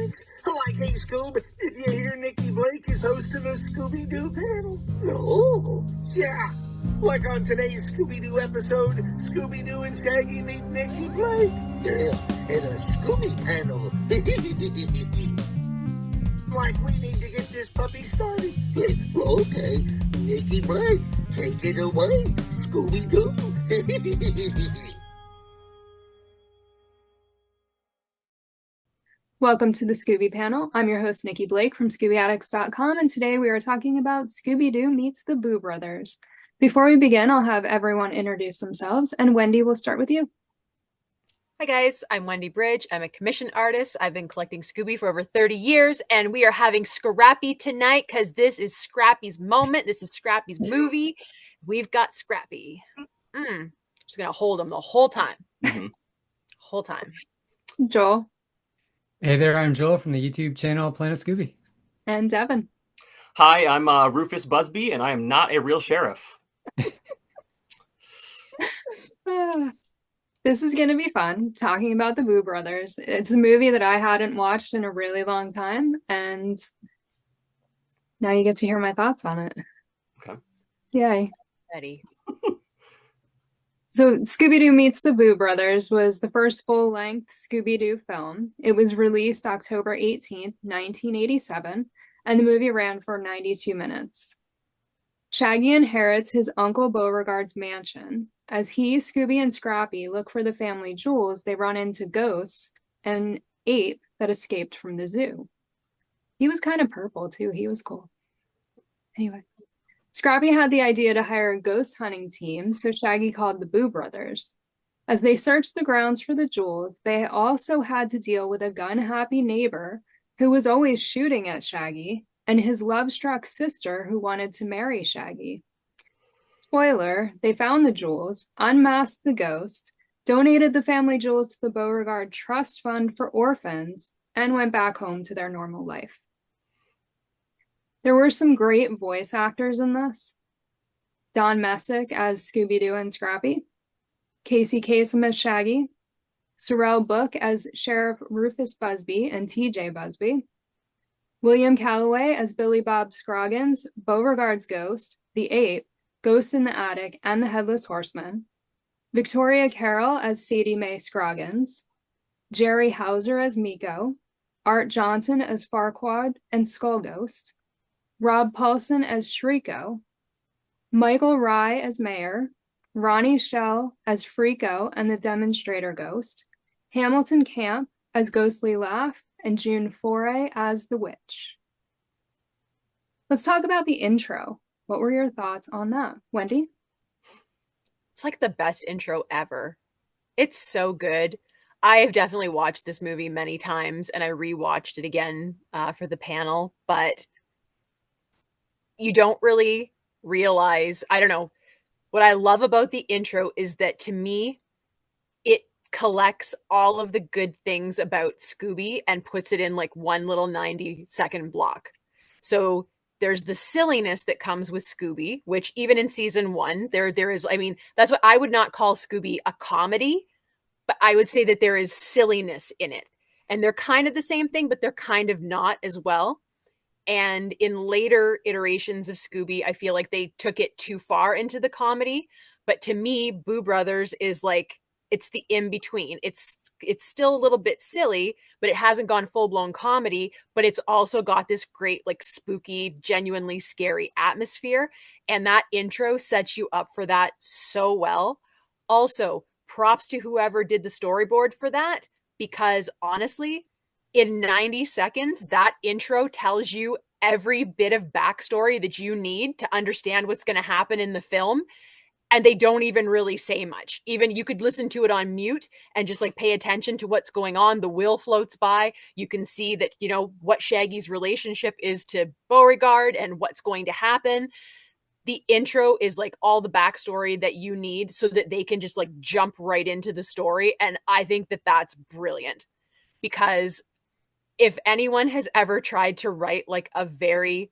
thanks. Like, hey, Scoob, did you hear Nikki Blake is hosting a Scooby-Doo panel? No. Yeah. Like on today's Scooby-Doo episode, Scooby-Doo and Shaggy meet Nikki Blake. Yeah, and a Scooby Panel. Like, we need to get this puppy started. Okay, Nikki Blake, take it away, Scooby-Doo. Welcome to the Scooby Panel. I'm your host, Nikki Blake from ScoobyAddicts.com, and today we are talking about Scooby-Doo meets the Boo Brothers. Before we begin, I'll have everyone introduce themselves, and Wendy, we'll start with you. Hi guys, I'm Wendy BRYDGE. I'm a commissioned artist. I've been collecting Scooby for over 30 years, and we are having Scrappy tonight because this is Scrappy's moment. This is Scrappy's movie. We've got Scrappy. I'm just going to hold him the whole time. Whole time. Joel. Hey there, I'm Joel from the YouTube channel Planet Scooby. And Devin. Hi, I'm Rufus Busby, and I am not a real sheriff. This is going to be fun, talking about the Boo Brothers. It's a movie that I hadn't watched in a really long time, and now you get to hear my thoughts on it. Okay. Yay. Ready. So Scooby-Doo Meets the Boo Brothers was the first full-length Scooby-Doo film. It was released October 18th, 1987, and the movie ran for 92 minutes. Shaggy inherits his Uncle Beauregard's mansion. As he, Scooby, and Scrappy look for the family jewels, they run into Ghost, an ape that escaped from the zoo. He was kind of purple, too. He was cool. Anyway. Scrappy had the idea to hire a ghost hunting team, so Shaggy called the Boo Brothers. As they searched the grounds for the jewels, they also had to deal with a gun-happy neighbor who was always shooting at Shaggy, and his love-struck sister who wanted to marry Shaggy. Spoiler, they found the jewels, unmasked the ghost, donated the family jewels to the Beauregard Trust Fund for Orphans, and went back home to their normal life. There were some great voice actors in this. Don Messick as Scooby-Doo and Scrappy, Casey Kasem as Shaggy, Sorrel Book as Sheriff Rufus Busby and TJ Busby, William Calloway as Billy Bob Scroggins, Beauregard's Ghost, the Ape, Ghost in the Attic, and the Headless Horseman, Victoria Carroll as Sadie Mae Scroggins, Jerry Hauser as Miko, Art Johnson as Farquaad and Skull Ghost, Rob Paulson as Shriko, Michael Rye as Mayor, Ronnie Shell as Freako and the Demonstrator Ghost, Hamilton Camp as Ghostly Laugh, and June Foray as the Witch. Let's talk about the intro. What were your thoughts on that, Wendy? It's like the best intro ever. It's so good. I have definitely watched this movie many times, and I rewatched it again for the panel, but you don't really realize, I don't know, what I love about the intro is that to me, it collects all of the good things about Scooby and puts it in like one little 90-second block. So there's the silliness that comes with Scooby, which even in season one, there is, I mean, that's what I would not call Scooby a comedy, but I would say that there is silliness in it. And they're kind of the same thing, but they're kind of not as well. And in later iterations of Scooby, I feel like they took it too far into the comedy. But to me, Boo Brothers is like, it's the in-between. It's still a little bit silly, but it hasn't gone full-blown comedy, but it's also got this great, like, spooky, genuinely scary atmosphere. And that intro sets you up for that so well. Also, props to whoever did the storyboard for that, because honestly, in 90 seconds, that intro tells you every bit of backstory that you need to understand what's going to happen in the film. And they don't even really say much. Even you could listen to it on mute and just like pay attention to what's going on. The wheel floats by. You can see that, you know, what Shaggy's relationship is to Beauregard and what's going to happen. The intro is like all the backstory that you need so that they can just like jump right into the story. And I think that that's brilliant, because if anyone has ever tried to write like a very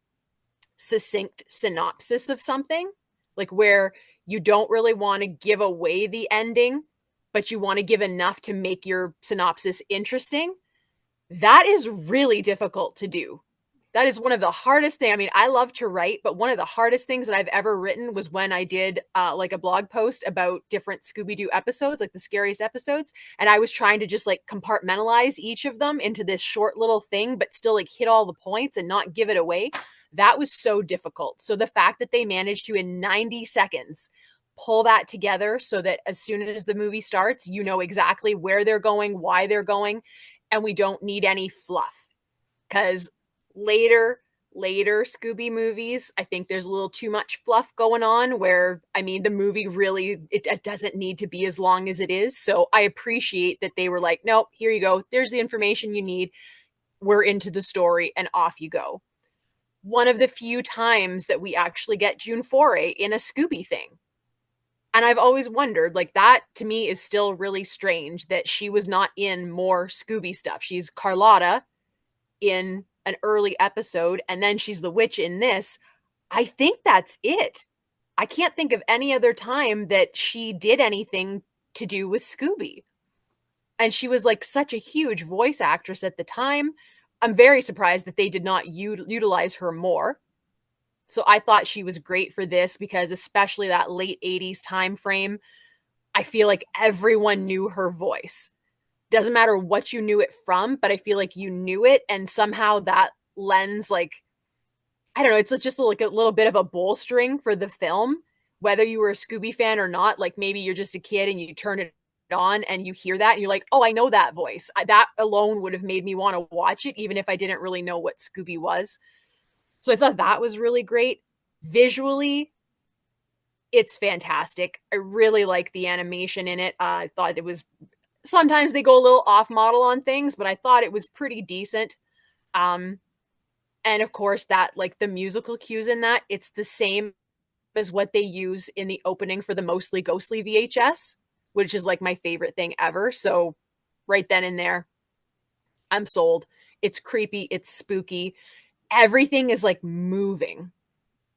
succinct synopsis of something, like where you don't really want to give away the ending, but you want to give enough to make your synopsis interesting, That is really difficult to do. That is one of the hardest things. I mean, I love to write, but one of the hardest things that I've ever written was when I did like a blog post about different Scooby-Doo episodes, like the scariest episodes. And I was trying to just like compartmentalize each of them into this short little thing, but still like hit all the points and not give it away. That was so difficult. So the fact that they managed to, in 90 seconds, pull that together so that as soon as the movie starts, you know exactly where they're going, why they're going, and we don't need any fluff. Because later Scooby movies, I think there's a little too much fluff going on where, I mean, the movie really, it doesn't need to be as long as it is. So I appreciate that they were like, nope, here you go. There's the information you need. We're into the story and off you go. One of the few times that we actually get June Foray in a Scooby thing. And I've always wondered, like, that to me is still really strange that she was not in more Scooby stuff. She's Carlotta in an early episode, and then she's the witch in this. I think that's it. I can't think of any other time that she did anything to do with Scooby. And she was like such a huge voice actress at the time. I'm very surprised that they did not utilize her more. So I thought she was great for this because especially that late 80s time frame, I feel like everyone knew her voice. Doesn't matter what you knew it from, but I feel like you knew it, and somehow that lends, like, I don't know, it's just like a little bit of a bolstering for the film, whether you were a Scooby fan or not. Like maybe you're just a kid and you turn it on and you hear that and you're like, oh, I know that voice. That alone would have made me want to watch it, even if I didn't really know what Scooby was. So I thought that was really great. Visually, it's fantastic. I really like the animation in it. I thought it was, sometimes they go a little off model on things, but I thought it was pretty decent. And of course that, like, the musical cues in that, it's the same as what they use in the opening for the Mostly Ghostly VHS, which is like my favorite thing ever. So right then and there, I'm sold. It's creepy. It's spooky. Everything is like moving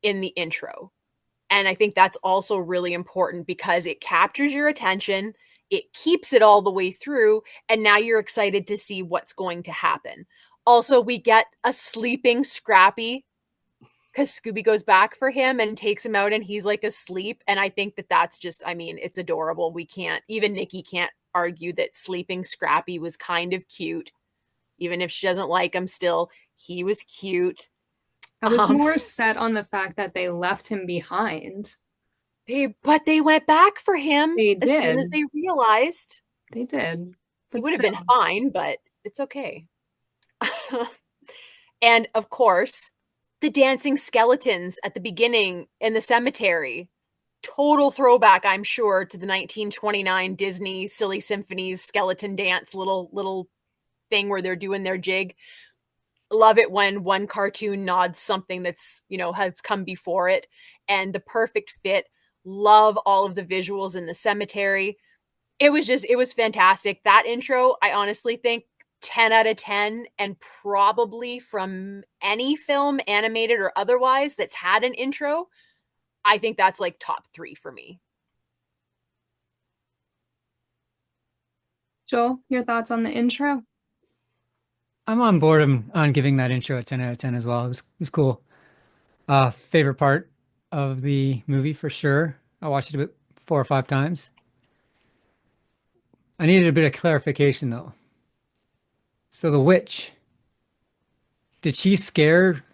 in the intro. And I think that's also really important because it captures your attention. It keeps it all the way through. And now you're excited to see what's going to happen. Also, we get a sleeping Scrappy because Scooby goes back for him and takes him out and he's like asleep. And I think that that's just, I mean, it's adorable. We can't, even Nikki can't argue that sleeping Scrappy was kind of cute. Even if she doesn't like him still, he was cute. I was more set on the fact that they left him behind. But they went back for him They as soon did. as they realized. They did. He But would have been still. fine, but it's okay. And of course, the dancing skeletons at the beginning in the cemetery. Total throwback, I'm sure, to the 1929 Disney Silly Symphonies skeleton dance little thing where they're doing their jig. Love it when one cartoon nods something that's, you know, has come before it, and the perfect fit. Love all of the visuals in the cemetery. It was fantastic. That intro, I honestly think 10 out of 10, and probably from any film, animated or otherwise, that's had an intro, I think that's like top 3 for me. Joel, your thoughts on the intro? I'm on board on giving that intro a 10 out of 10 as well. It was cool. Favorite part of the movie for sure. I watched it about 4 or 5 times. I needed a bit of clarification though. So the witch, did she scare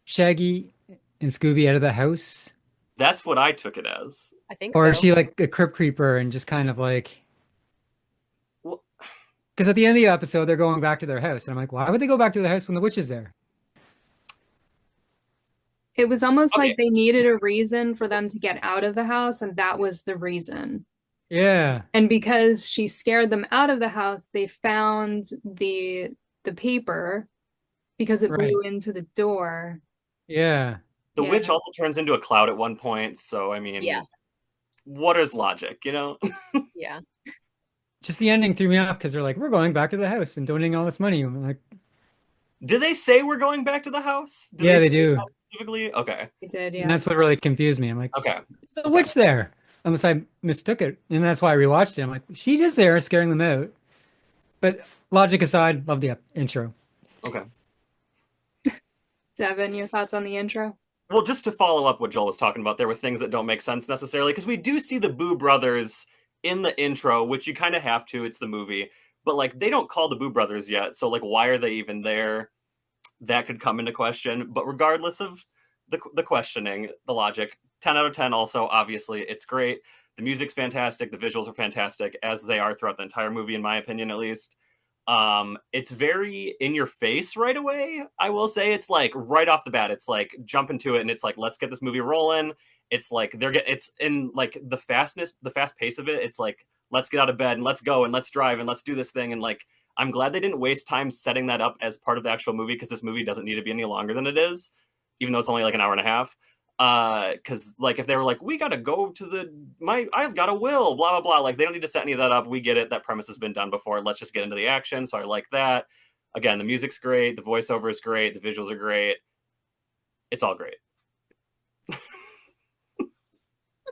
Shaggy and Scooby out of the house? That's what I took it as. I think Or so. is she like a crypt creeper and just kind of like, Well, because at the end of the episode, they're going back to their house. And I'm like, why would they go back to the house when the witch is there? It was almost Okay. like they needed a reason for them to get out of the house, and that was the reason. Yeah. And because she scared them out of the house, they found the paper because it Right. blew into the door. Yeah. the Yeah. witch also turns into a cloud at one point, so I mean, Yeah. what is logic, you know? Yeah. Just the ending threw me off because they're like, we're going back to the house and donating all this money. I'm like, Do they say we're going back to the house? Yeah, they say do. that specifically? Okay. They did, and yeah. that's what really confused me. I'm like, Okay. it's the witch there. Unless I mistook it. And that's why I rewatched it. I'm like, she is there scaring them out. But logic aside, love the intro. Okay. Devin, your thoughts on the intro? Well, just to follow up what Joel was talking about, there were things that don't make sense necessarily, because we do see the Boo brothers in the intro, which you kind of have to, it's the movie, but like they don't call the Boo brothers yet, so like why are they even there? That could come into question. But regardless of the questioning, the logic, 10 out of 10 also, obviously, it's great. The music's fantastic, the visuals are fantastic, as they are throughout the entire movie, in my opinion, at least. It's very in your face right away. I will say it's like right off the bat, it's like jump into it and it's like, let's get this movie rolling. It's like it's in like the fast pace of it. It's like, let's get out of bed and let's go and let's drive and let's do this thing. And like, I'm glad they didn't waste time setting that up as part of the actual movie, because this movie doesn't need to be any longer than it is, even though it's only like an hour and a half. Because like if they were like, we gotta go to I've got a will, blah blah blah, like they don't need to set any of that up. We get it, that premise has been done before, let's just get into the action. So I like that. Again, the music's great, the voiceover is great, the visuals are great, it's all great.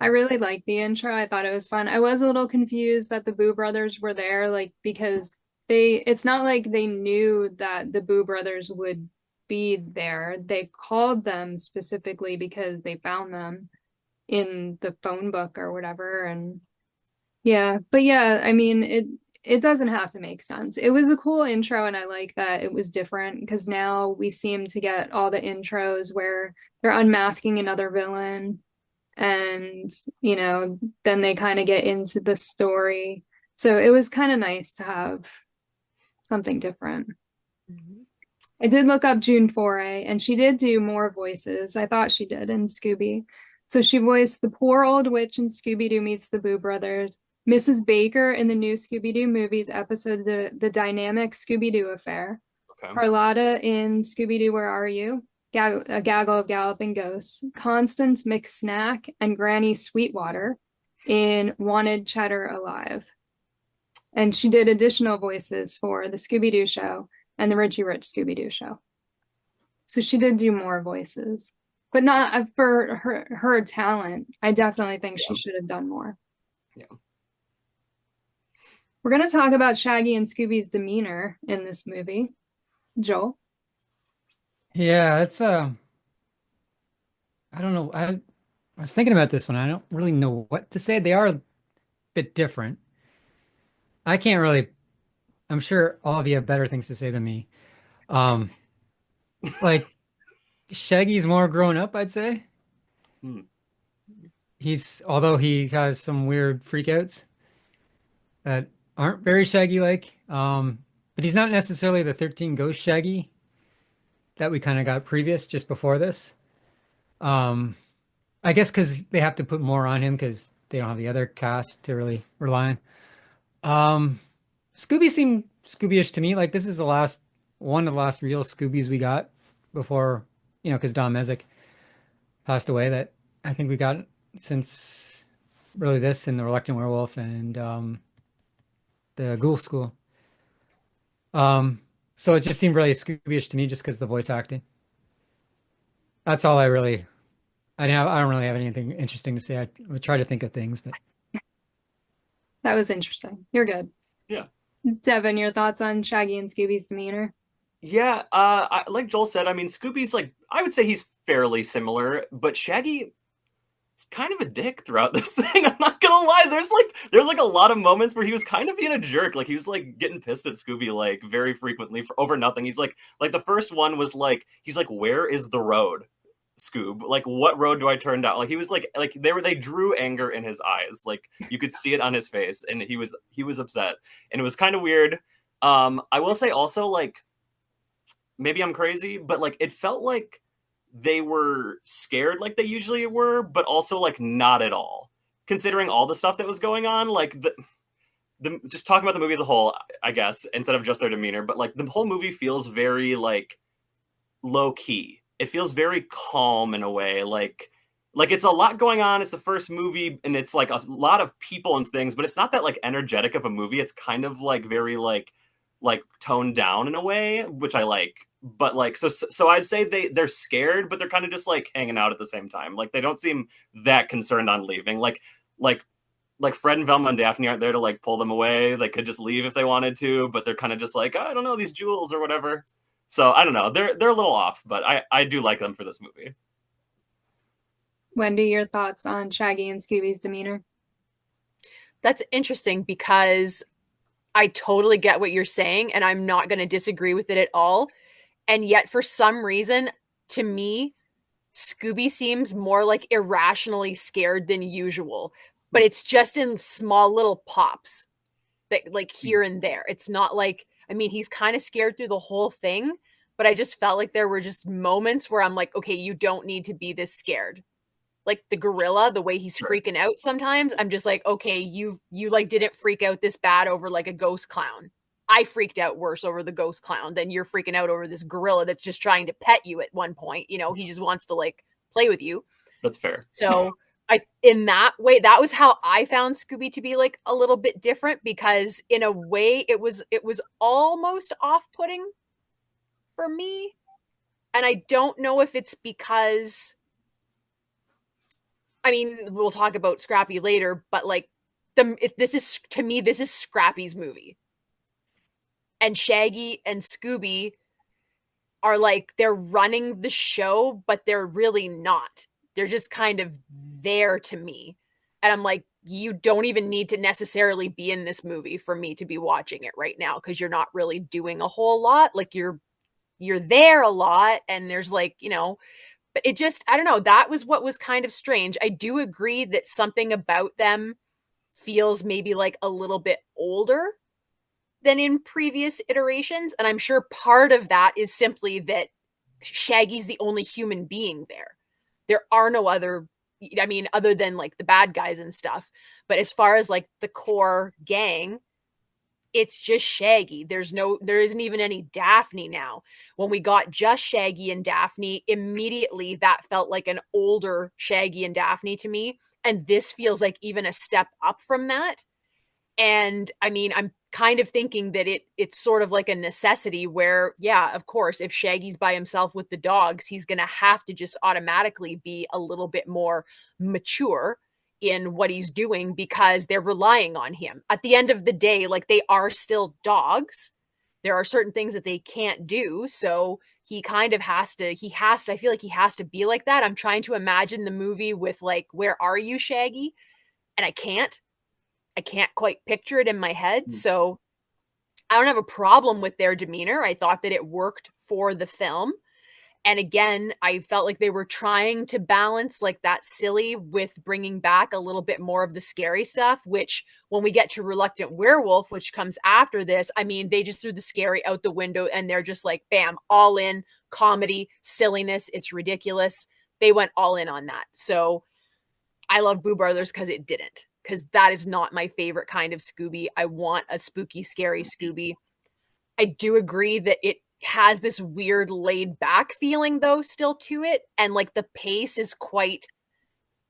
I really liked the intro. I thought it was fun. I was a little confused that the Boo brothers were there, like because it's not like they knew that the Boo brothers would be there. They called them specifically because they found them in the phone book or whatever. And yeah, but yeah, I mean, it doesn't have to make sense. It was a cool intro, and I like that it was different, because now we seem to get all the intros where they're unmasking another villain, and you know, then they kind of get into the story. So it was kind of nice to have something different. I did look up June Foray, and she did do more voices. I thought she did in Scooby. So she voiced the poor old witch in Scooby-Doo Meets the Boo Brothers, Mrs. Baker in the new Scooby-Doo movies episode, The Dynamic Scooby-Doo Affair, Okay. Carlotta in Scooby-Doo Where Are You?, A Gaggle of Galloping Ghosts, Constance McSnack and Granny Sweetwater in Wanted Cheddar Alive. And she did additional voices for the Scooby-Doo show and the Richie Rich Scooby-Doo show. So she did do more voices, but not for her talent. I definitely think she should have done more. Yeah. We're going to talk about Shaggy and Scooby's demeanor in this movie. Joel? Yeah, it's I don't know. I was thinking about this one. I don't really know what to say. They are a bit different. I can't really. I'm sure all of you have better things to say than me. Like Shaggy's more grown up, I'd say. Although he has some weird freakouts that aren't very Shaggy-like. But he's not necessarily the 13 Ghost Shaggy that we kind of got just before this. I guess because they have to put more on him because they don't have the other cast to really rely on. Scooby seemed Scooby-ish to me. Like this is one of the last real Scoobies we got before, because Don Mezek passed away, that I think we got since really this and The Reluctant Werewolf and the Ghoul School. So it just seemed really Scooby-ish to me just because the voice acting. That's all I don't really have anything interesting to say. I would try to think of things, but That was interesting. You're good. Yeah. Devin, your thoughts on Shaggy and Scooby's demeanor? Yeah, like Joel said, I mean, Scooby's like, I would say he's fairly similar, but Shaggy is kind of a dick throughout this thing. I'm not gonna lie. There's like a lot of moments where he was kind of being a jerk. Like he was like getting pissed at Scooby like very frequently over nothing. He's like the first one was like, he's like, where is the road, Scoob? Like, what road do I turn down? Like he was like they drew anger in his eyes. Like you could see it on his face, and he was upset, and it was kind of weird. I will say also, like, maybe I'm crazy, but like it felt like they were scared like they usually were, but also like not at all, considering all the stuff that was going on. Like the just talking about the movie as a whole, I guess, instead of just their demeanor, but like the whole movie feels very like low key. It feels very calm in a way. Like it's a lot going on. It's the first movie, and it's like a lot of people and things, but it's not that like energetic of a movie. It's kind of like very like toned down in a way, which I like. But like so I'd say they're scared, but they're kind of just like hanging out at the same time. Like they don't seem that concerned on leaving. Like like Fred and Velma and Daphne aren't there to like pull them away. They could just leave if they wanted to, but they're kind of just like, I don't know, these jewels or whatever. So I don't know. They're a little off, but I do like them for this movie. Wendy, your thoughts on Shaggy and Scooby's demeanor? That's interesting because I totally get what you're saying, and I'm not going to disagree with it at all. And yet, for some reason, to me, Scooby seems more like irrationally scared than usual, but it's just in small little pops that like here and there. It's not like, I mean, he's kind of scared through the whole thing, but I just felt like there were just moments where I'm like, okay, you don't need to be this scared. Like the gorilla, the way he's freaking out sometimes, I'm just like, okay, you like didn't freak out this bad over like a ghost clown. I freaked out worse over the ghost clown than you're freaking out over this gorilla that's just trying to pet you at one point. You know, he just wants to like play with you. That's fair. So in that way, that was how I found Scooby to be like a little bit different, because in a way it was almost off-putting for me. And I don't know if it's because, I mean, we'll talk about Scrappy later, but like this is Scrappy's movie. And Shaggy and Scooby are like, they're running the show, but they're really not. They're just kind of there to me. And I'm like, you don't even need to necessarily be in this movie for me to be watching it right now, because you're not really doing a whole lot. Like you're there a lot, and there's like, you know, but it just, I don't know, that was what was kind of strange. I do agree that something about them feels maybe like a little bit older than in previous iterations. And I'm sure part of that is simply that Shaggy's the only human being there. There are no other, I mean, other than like the bad guys and stuff. But as far as like the core gang, it's just Shaggy. There isn't even any Daphne now. When we got just Shaggy and Daphne, immediately that felt like an older Shaggy and Daphne to me. And this feels like even a step up from that. And I mean, I'm kind of thinking that it's sort of like a necessity where, yeah, of course, if Shaggy's by himself with the dogs, he's going to have to just automatically be a little bit more mature in what he's doing, because they're relying on him. At the end of the day, like, they are still dogs. There are certain things that they can't do. So he kind of I feel like he has to be like that. I'm trying to imagine the movie with like, where are you, Shaggy? And I can't quite picture it in my head. So I don't have a problem with their demeanor. I thought that it worked for the film. And again, I felt like they were trying to balance like that silly with bringing back a little bit more of the scary stuff, which when we get to Reluctant Werewolf, which comes after this, I mean, they just threw the scary out the window and they're just like, bam, all in comedy, silliness. It's ridiculous. They went all in on that. So I love Boo Brothers because it didn't, because that is not my favorite kind of Scooby. I want a spooky, scary Scooby. I do agree that it has this weird laid back feeling though still to it, and like the pace is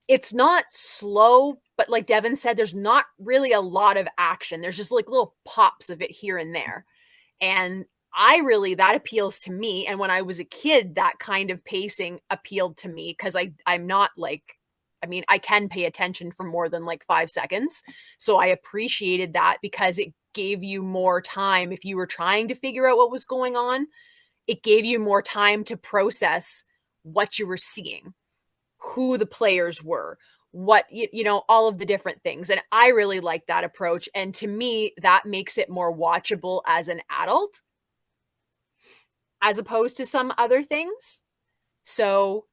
it's not slow, but like Devin said, there's not really a lot of action. There's just like little pops of it here and there, and that appeals to me. And when I was a kid, that kind of pacing appealed to me, because I'm not like, I mean, I can pay attention for more than like 5 seconds. So I appreciated that, because it gave you more time. If you were trying to figure out what was going on, it gave you more time to process what you were seeing, who the players were, what, you know, all of the different things. And I really like that approach. And to me, that makes it more watchable as an adult, as opposed to some other things. So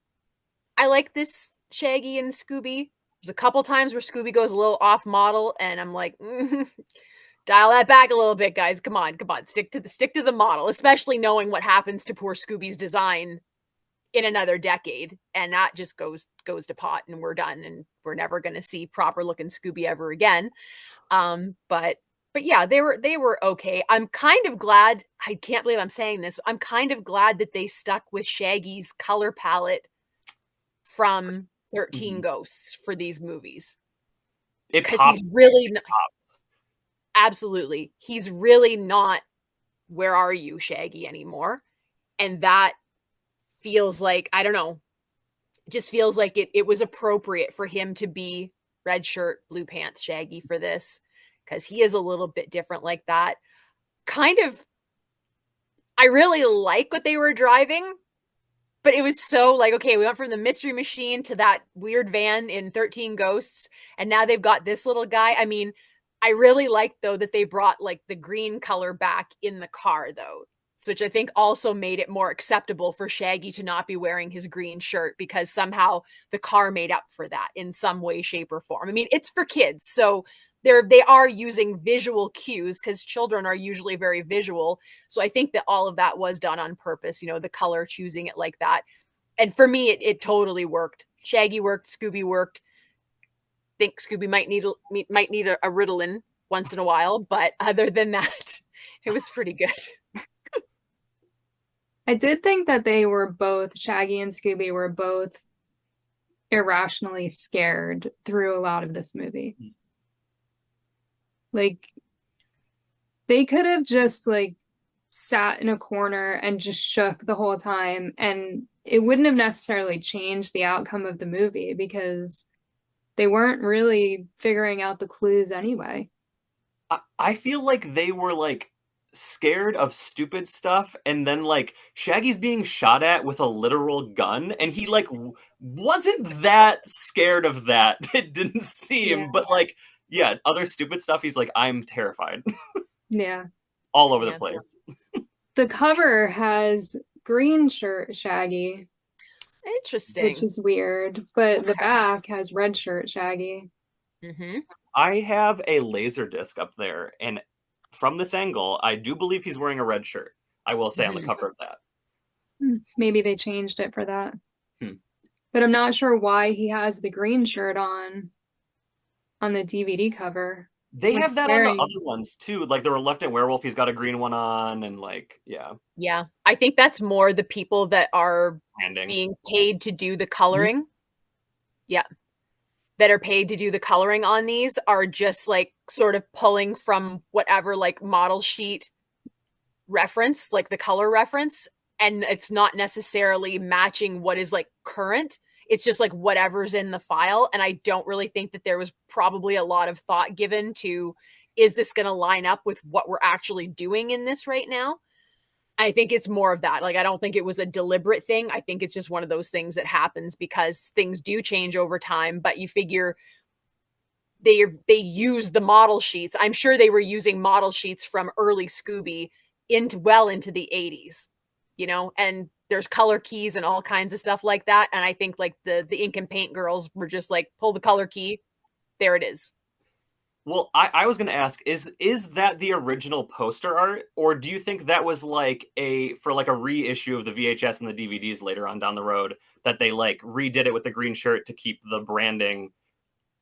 I like this Shaggy and Scooby. There's a couple times where Scooby goes a little off model, and I'm like, dial that back a little bit, guys. Come on. Stick to the model, especially knowing what happens to poor Scooby's design in another decade. And that just goes to pot, and we're done, and we're never going to see proper looking Scooby ever again. But yeah, they were okay. I'm kind of glad, I can't believe I'm saying this, I'm kind of glad that they stuck with Shaggy's color palette from 13 Ghosts for these movies. Because he's really absolutely, he's really not Where Are You, Shaggy anymore. And that feels like, I don't know, it just feels like it was appropriate for him to be red shirt, blue pants Shaggy for this, because he is a little bit different like that. Kind of, I really like what they were driving, but it was so like, okay, we went from the Mystery Machine to that weird van in 13 Ghosts, and now they've got this little guy. I mean, I really like, though, that they brought like the green color back in the car, though, which I think also made it more acceptable for Shaggy to not be wearing his green shirt, because somehow the car made up for that in some way, shape, or form. I mean, it's for kids, so they are using visual cues, because children are usually very visual. So I think that all of that was done on purpose, the color, choosing it like that. And for me, it totally worked. Shaggy worked, Scooby worked. Think Scooby might need a Ritalin once in a while, but other than that, it was pretty good. I did think that Shaggy and Scooby were both irrationally scared through a lot of this movie. Like, they could have just like sat in a corner and just shook the whole time, and it wouldn't have necessarily changed the outcome of the movie, because they weren't really figuring out the clues anyway. I feel like they were like scared of stupid stuff, and then like Shaggy's being shot at with a literal gun, and he like wasn't that scared of that. It didn't seem, but like, yeah, other stupid stuff, he's like, I'm terrified. Yeah. All over the place. The cover has green shirt Shaggy. Interesting. Which is weird, but the back has red shirt Shaggy. Mm-hmm. I have a laser disc up there, and from this angle, I do believe he's wearing a red shirt. I will say on the cover of that. Maybe they changed it for that. But I'm not sure why he has the green shirt on the DVD cover. They have that on the other ones too. Like the Reluctant Werewolf, he's got a green one on, and like, yeah. Yeah, I think that's more the people that are being paid to do the coloring. Yeah. That are paid to do the coloring on these are just like sort of pulling from whatever like model sheet reference, like the color reference, and it's not necessarily matching what is like current. It's just like whatever's in the file. And I don't really think that there was probably a lot of thought given to, is this going to line up with what we're actually doing in this right now? I think it's more of that. Like, I don't think it was a deliberate thing. I think it's just one of those things that happens because things do change over time, but you figure they use the model sheets. I'm sure they were using model sheets from early Scooby well into the 80s, and there's color keys and all kinds of stuff like that. And I think like the ink and paint girls were just like, pull the color key. There it is. Well, I was going to ask, is that the original poster art, or do you think that was like a reissue of the VHS and the DVDs later on down the road, that they like redid it with the green shirt to keep the branding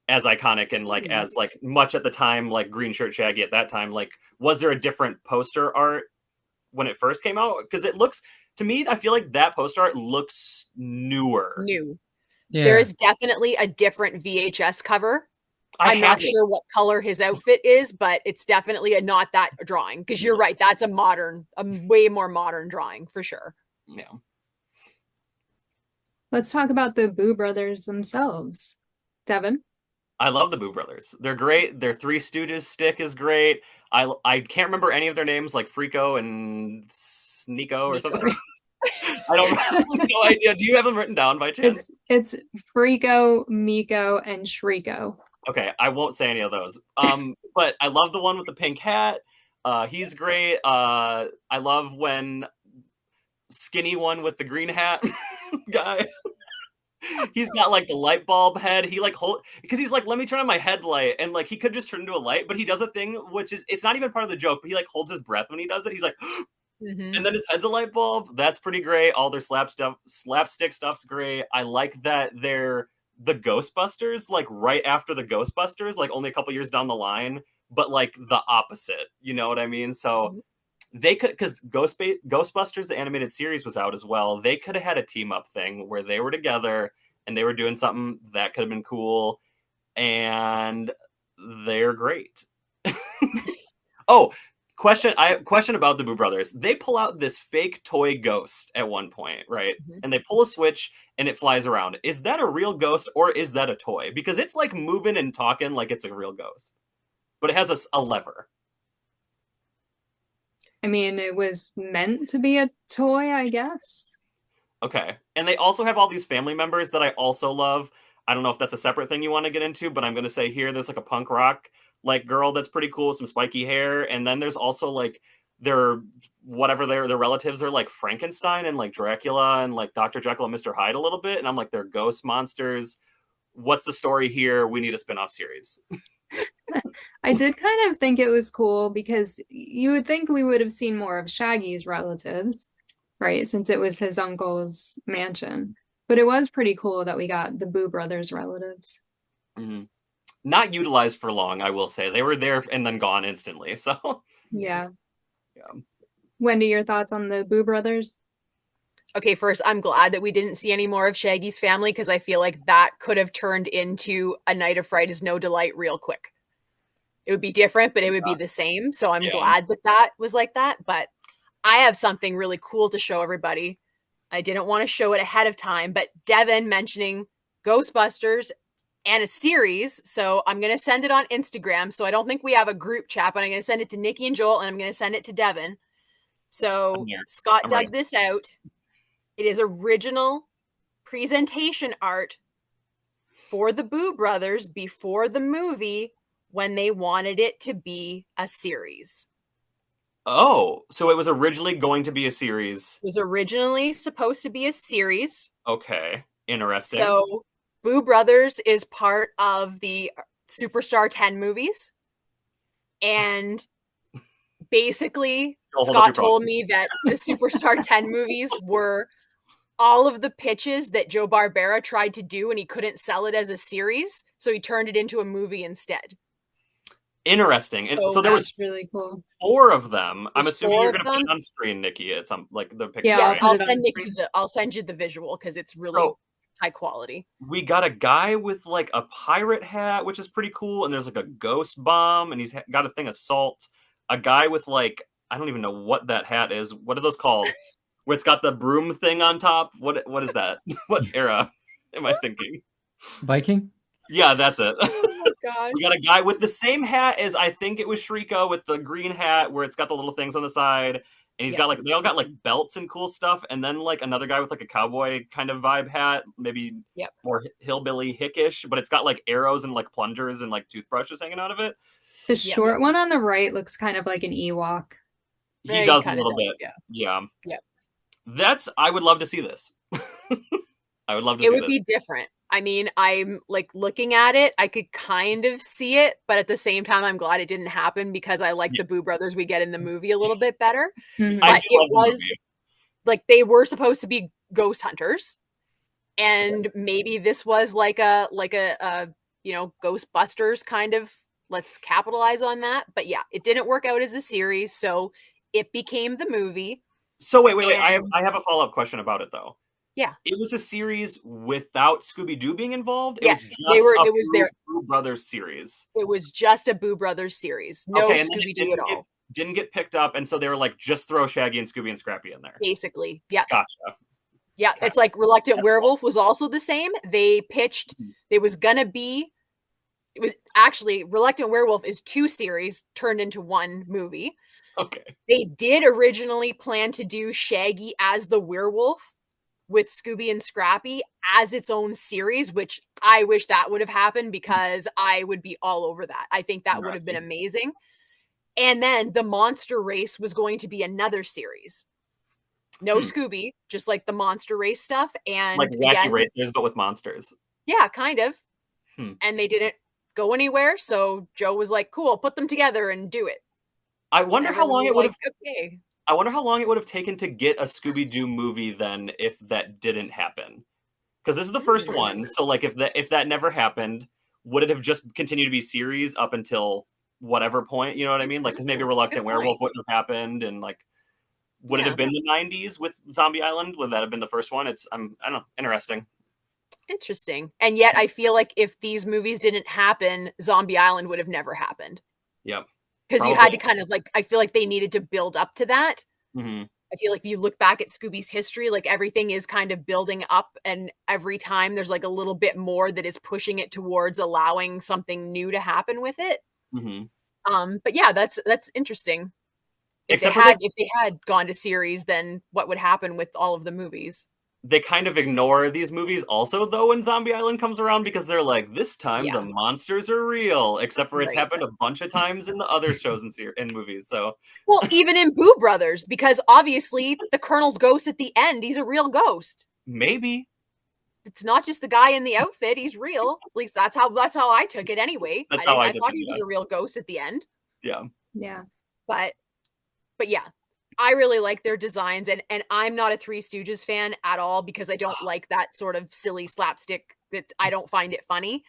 as iconic and like as like much at the time, like green shirt Shaggy at that time? Like, was there a different poster art when it first came out? Because it looks, to me, I feel like that poster art looks newer. New. Yeah. There is definitely a different VHS cover. I'm not sure what color his outfit is, but it's definitely not that drawing, because you're right. That's a way more modern drawing for sure. Yeah. Let's talk about the Boo Brothers themselves. Devin? I love the Boo Brothers. They're great. Their Three Stooges stick is great. I can't remember any of their names, like Frico and Sneeko or something. I don't have no idea. Do you have them written down by chance? It's Frico, Miko, and Shriko. Okay, I won't say any of those. But I love the one with the pink hat. He's great. I love when skinny one with the green hat guy. He's got like the light bulb head. He like because he's like, let me turn on my headlight, and like he could just turn into a light, but he does a thing which is, it's not even part of the joke, but he like holds his breath when he does it. He's like, and then his head's a light bulb. That's pretty great. All their slapstick stuff's great. I like that they're the Ghostbusters, like right after the Ghostbusters, like only a couple years down the line, but like the opposite. You know what I mean? So they could, because Ghostbusters, the animated series, was out as well. They could have had a team up thing where they were together and they were doing something that could have been cool. And they're great. Oh, Question about the Boo Brothers. They pull out this fake toy ghost at one point, right? Mhm. And they pull a switch and it flies around. Is that a real ghost or is that a toy? Because it's like moving and talking like it's a real ghost, but it has a lever. I mean, it was meant to be a toy, I guess. Okay. And they also have all these family members that I also love. I don't know if that's a separate thing you want to get into, but I'm going to say here there's like a punk rock like girl that's pretty cool with some spiky hair, and then there's also like their relatives are like Frankenstein and like Dracula and like Dr. Jekyll and Mr. Hyde a little bit, and I'm like, they're ghost monsters. What's the story here? We need a spin-off series. I did kind of think it was cool because you would think we would have seen more of Shaggy's relatives, right? Since it was his uncle's mansion. But it was pretty cool that we got the Boo Brothers relatives. Mm-hmm. Not utilized for long, I will say. They were there and then gone instantly. So Yeah. yeah. Wendy, your thoughts on the Boo Brothers? Okay, first, I'm glad that we didn't see any more of Shaggy's family because I feel like that could have turned into A Night of Fright is No Delight real quick. It would be different, but it would be the same. So I'm glad that that was like that. But I have something really cool to show everybody. I didn't want to show it ahead of time, but Devin mentioning Ghostbusters and a series. So I'm going to send it on Instagram. So I don't think we have a group chat, but I'm going to send it to Nikki and Joel, and I'm going to send it to Devin. So Scott dug this out. It is original presentation art for the Boo Brothers before the movie when they wanted it to be a series. Oh, so it was originally going to be a series. It was originally supposed to be a series. Okay, interesting. So Boo Brothers is part of the Superstar 10 movies. And basically, Scott told me that the Superstar 10 movies were all of the pitches that Joe Barbera tried to do, and he couldn't sell it as a series. So he turned it into a movie instead. Interesting. And so there was really cool. 4 of them. I'm There's assuming 4 you're of going to put them. it on screen, Nikki, at some like the picture. Yeah, Yes, right? I'll send you the visual because it's really high quality. We got a guy with like a pirate hat, which is pretty cool, and there's like a ghost bomb, and he's got a thing of salt. A guy with like, I don't even know what that hat is. What are those called? Where it's got the broom thing on top. What is that? What era am I thinking? Viking? Yeah, that's it. Oh my gosh. We got a guy with the same hat as I think it was Shrika, with the green hat where it's got the little things on the side. And he's got like, they all got like belts and cool stuff. And then like another guy with like a cowboy kind of vibe hat, maybe more hillbilly hickish, but it's got like arrows and like plungers and like toothbrushes hanging out of it. The short one on the right looks kind of like an Ewok. He does a little bit. Yeah. I would love to see this. I would love to see this. It would be different. I mean, I'm like looking at it, I could kind of see it, but at the same time, I'm glad it didn't happen because I like the Boo Brothers we get in the movie a little bit better. Mhm. But it was like they were supposed to be ghost hunters, and maybe this was like a you know, Ghostbusters kind of. Let's capitalize on that. But yeah, it didn't work out as a series, so it became the movie. So wait. I have a follow-up question about it though. Yeah. It was a series without Scooby-Doo being involved? Yes, it was their Boo Brothers series. It was just a Boo Brothers series. No Scooby-Doo at all. Didn't get picked up, and so they were like, just throw Shaggy and Scooby and Scrappy in there. Basically, yeah. Gotcha. Yeah, it's like Reluctant Werewolf was also the same. They pitched, it was actually, Reluctant Werewolf is 2 series turned into 1 movie. Okay. They did originally plan to do Shaggy as the werewolf with Scooby and Scrappy as its own series, which I wish that would have happened because I would be all over that. I think that would have been amazing. And then the Monster Race was going to be another series. No Scooby, just like the Monster Race stuff. And like Wacky Racers, but with monsters. Yeah, kind of. And they didn't go anywhere. So Joe was like, cool, put them together and do it. I wonder how long it would have. Okay. I wonder how long it would have taken to get a Scooby-Doo movie then if that didn't happen. Because this is the first one. So like if that never happened, would it have just continued to be series up until whatever point? You know what I mean? Like, because maybe Reluctant Werewolf wouldn't have happened, and like, would it have been the 90s with Zombie Island? Would that have been the first one? I don't know. Interesting. And yet I feel like if these movies didn't happen, Zombie Island would have never happened. Yep. Because you had to kind of like, I feel like they needed to build up to that. Mm-hmm. I feel like if you look back at Scooby's history, like everything is kind of building up, and every time there's like a little bit more that is pushing it towards allowing something new to happen with it. Mm-hmm. But yeah, that's interesting. If they had gone to series, then what would happen with all of the movies? They kind of ignore these movies also, though, when Zombie Island comes around, because they're like, this time the monsters are real, except for it's happened a bunch of times in the other shows and movies. So, well, even in Boo Brothers, because obviously the Colonel's ghost at the end, he's a real ghost. Maybe it's not just the guy in the outfit; he's real. At least that's how I took it anyway. That's how I thought he was a real ghost at the end. Yeah. But yeah. I really like their designs, and I'm not a Three Stooges fan at all, because I don't like that sort of silly slapstick, that I don't find it funny.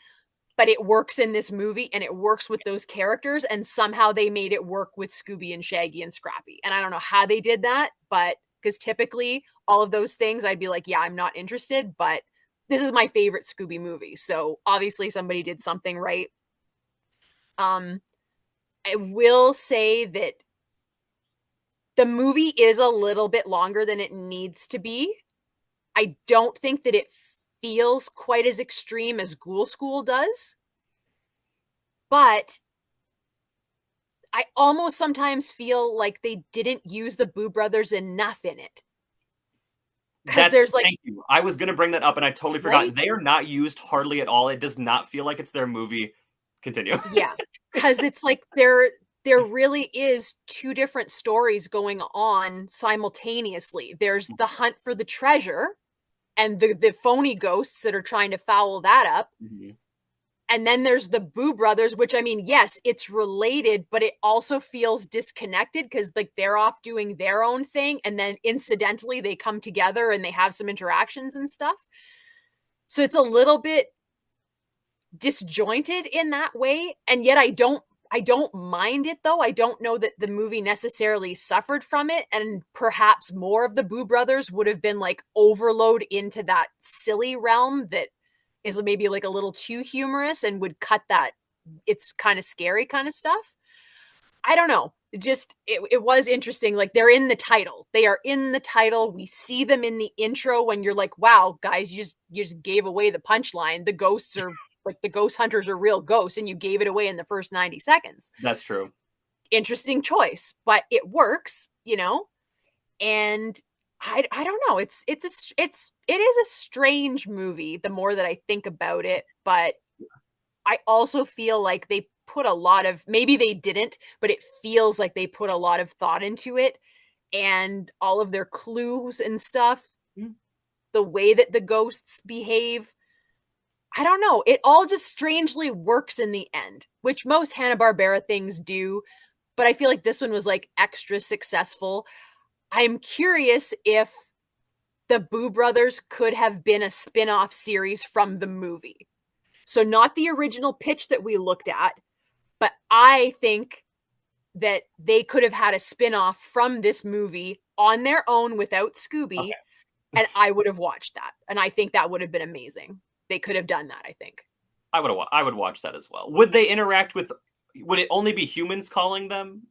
But it works in this movie, and it works with those characters, and somehow they made it work with Scooby and Shaggy and Scrappy. And I don't know how they did that, but because typically all of those things I'd be like, yeah, I'm not interested, but this is my favorite Scooby movie. So obviously somebody did something right. I will say that the movie is a little bit longer than it needs to be. I don't think that it feels quite as extreme as Ghoul School does. But I almost sometimes feel like they didn't use the Boo Brothers enough in it. Because there's like, thank you. I was going to bring that up and I totally forgot. Right? They are not used hardly at all. It does not feel like it's their movie. Continue. Yeah. Because it's like there really is two different stories going on simultaneously. There's the hunt for the treasure and the phony ghosts that are trying to foul that up. Mm-hmm. And then there's the Boo Brothers, which, I mean, yes, it's related, but it also feels disconnected, because like they're off doing their own thing, and then incidentally they come together and they have some interactions and stuff. So it's a little bit disjointed in that way, and yet I don't mind it, though. I don't know that the movie necessarily suffered from it, and perhaps more of the Boo Brothers would have been like overload into that silly realm that is maybe like a little too humorous and would cut that it's kind of scary kind of stuff. I don't know. It was interesting. Like, they're in the title. They are in the title. We see them in the intro when you're like, wow, guys, you just gave away the punchline. The ghosts are like, the ghost hunters are real ghosts, and you gave it away in the first 90 seconds. That's true. Interesting choice, but it works, you know? And I don't know. It is a strange movie the more that I think about it, but I also feel like they put a lot of, maybe they didn't, but it feels like they put a lot of thought into it, and all of their clues and stuff, the way that the ghosts behave. I don't know. It all just strangely works in the end, which most Hanna-Barbera things do, but I feel like this one was like extra successful. I'm curious if the Boo Brothers could have been a spin-off series from the movie. So not the original pitch that we looked at, but I think that they could have had a spin-off from this movie on their own without Scooby, and I would have watched that. And I think that would have been amazing. They could have done that, I think. I would watch that as well. Would they interact with, would it only be humans calling them?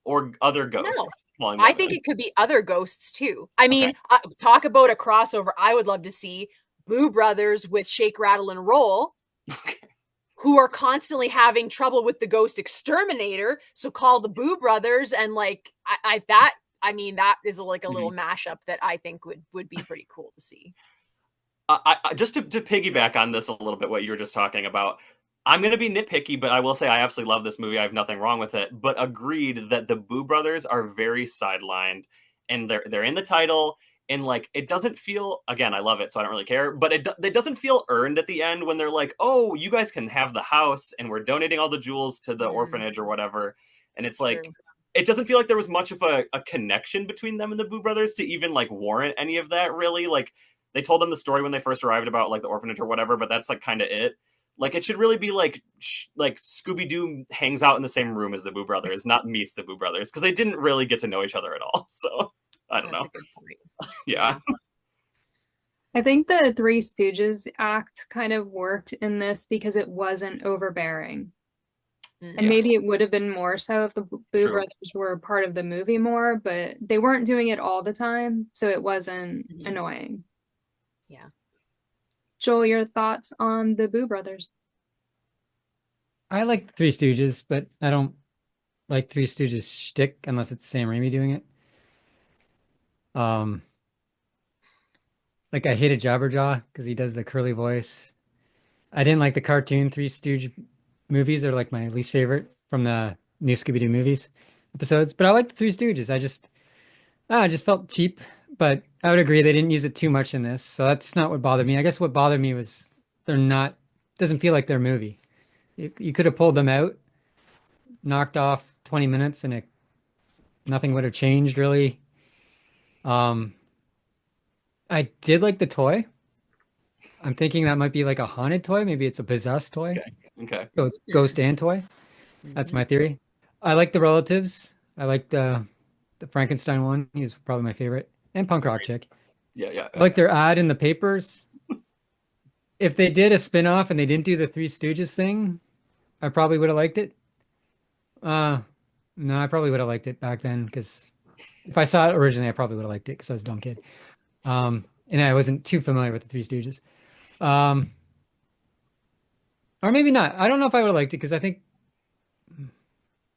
Or other ghosts? No. I think it could be other ghosts too. I mean, talk about a crossover. I would love to see Boo Brothers with Shake, Rattle, and Roll, who are constantly having trouble with the ghost exterminator. So call the Boo Brothers, and like that is like a little mashup that I think would be pretty cool to see. I just to piggyback on this a little bit, what you were just talking about. I'm going to be nitpicky, but I will say I absolutely love this movie. I have nothing wrong with it, but agreed that the Boo Brothers are very sidelined, and they're in the title, and like, it doesn't feel, again, I love it, so I don't really care, but it doesn't feel earned at the end when they're like, oh, you guys can have the house, and we're donating all the jewels to the orphanage or whatever. And it's like, it doesn't feel like there was much of a connection between them and the Boo Brothers to even like warrant any of that, really. Like, they told them the story when they first arrived about like the orphanage or whatever, but that's like kind of it. Like, it should really be like Scooby-Doo hangs out in the same room as the Boo Brothers, not meets the Boo Brothers, because they didn't really get to know each other at all. So, I don't know. Yeah. I think the Three Stooges act kind of worked in this because it wasn't overbearing. And Yeah. maybe it would have been more so if the Boo True. Brothers were part of the movie more, but they weren't doing it all the time, so it wasn't Mhm. annoying. Yeah. Joel, your thoughts on the Boo Brothers? I like Three Stooges, but I don't like Three Stooges shtick unless it's Sam Raimi doing it. Um, like I hated Jabberjaw because he does the curly voice. I didn't like the cartoon Three Stooge movies; they're like my least favorite from the new Scooby-Doo movies episodes. But I like the Three Stooges. I just felt cheap. But I would agree they didn't use it too much in this, so that's not what bothered me. I guess what bothered me was they're not doesn't feel like their movie. You could have pulled them out, knocked off 20 minutes, and nothing would have changed really. Um, I did like the toy. I'm thinking that might be like a haunted toy. Maybe it's a possessed toy. Okay. So it's ghost and toy. That's my theory. I like the relatives. I like the Frankenstein one. He's probably my favorite. And Punk Rock Chick. Yeah. I like their ad in the papers. If they did a spin-off and they didn't do the Three Stooges thing, I probably would have liked it. No, I probably would have liked it back then because if I saw it originally, I probably would have liked it because I was a dumb kid. And I wasn't too familiar with the Three Stooges. Or maybe not. I don't know if I would have liked it because I think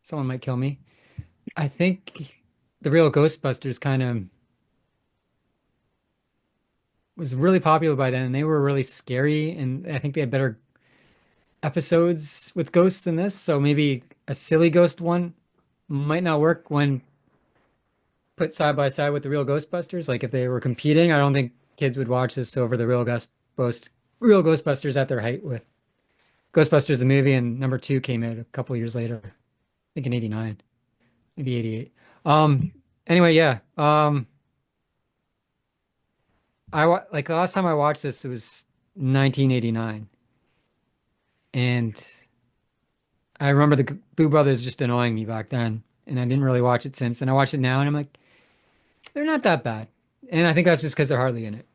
someone might kill me. I think the real Ghostbusters kind of was really popular by then, and they were really scary, and I think they had better episodes with ghosts than this. So maybe a silly ghost one might not work when put side by side with the real Ghostbusters. Like if they were competing, I don't think kids would watch this over the real Ghostbusters at their height with Ghostbusters the movie, and number two came out a couple years later. I think in 89, maybe 88. Anyway, yeah. Like the last time I watched this, it was 1989. And I remember the Boo Brothers just annoying me back then. And I didn't really watch it since. And I watch it now and I'm like, they're not that bad. And I think that's just because they're hardly in it.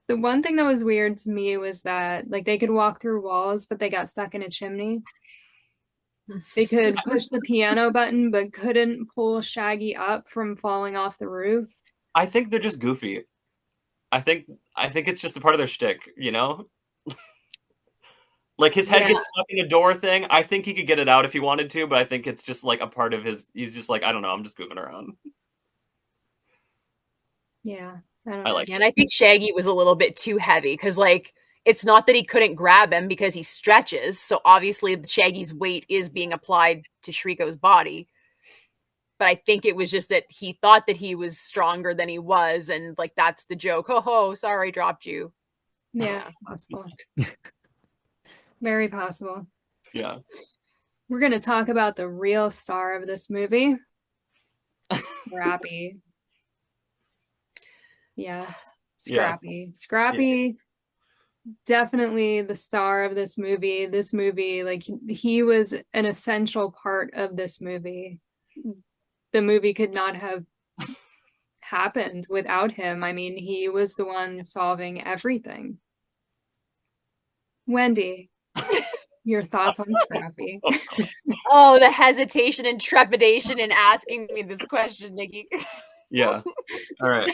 The one thing that was weird to me was that like they could walk through walls, but they got stuck in a chimney. They could push the piano button, but couldn't pull Shaggy up from falling off the roof. I think they're just goofy. I think it's just a part of their shtick, you know? Like his head Yeah. gets stuck in a door thing. I think he could get it out if he wanted to, but I think it's just like a part of he's just like, I don't know, I'm just goofing around. Yeah, I don't I know. like Yeah, and I think Shaggy was a little bit too heavy because, like, it's not that he couldn't grab him because he stretches. So obviously, Shaggy's weight is being applied to Shriko's body. But I think it was just that he thought that he was stronger than he was, and like that's the joke. Oh, sorry, dropped you. Yeah, possible. Very possible. Yeah. We're going to talk about the real star of this movie, Scrappy. Yes, Scrappy. Yeah. Scrappy, definitely the star of this movie. This movie, like, he was an essential part of this movie. The movie could not have happened without him. I mean, he was the one solving everything. Wendy, your thoughts on Scrappy? Oh, the hesitation and trepidation in asking me this question, Nikki. Yeah. All right.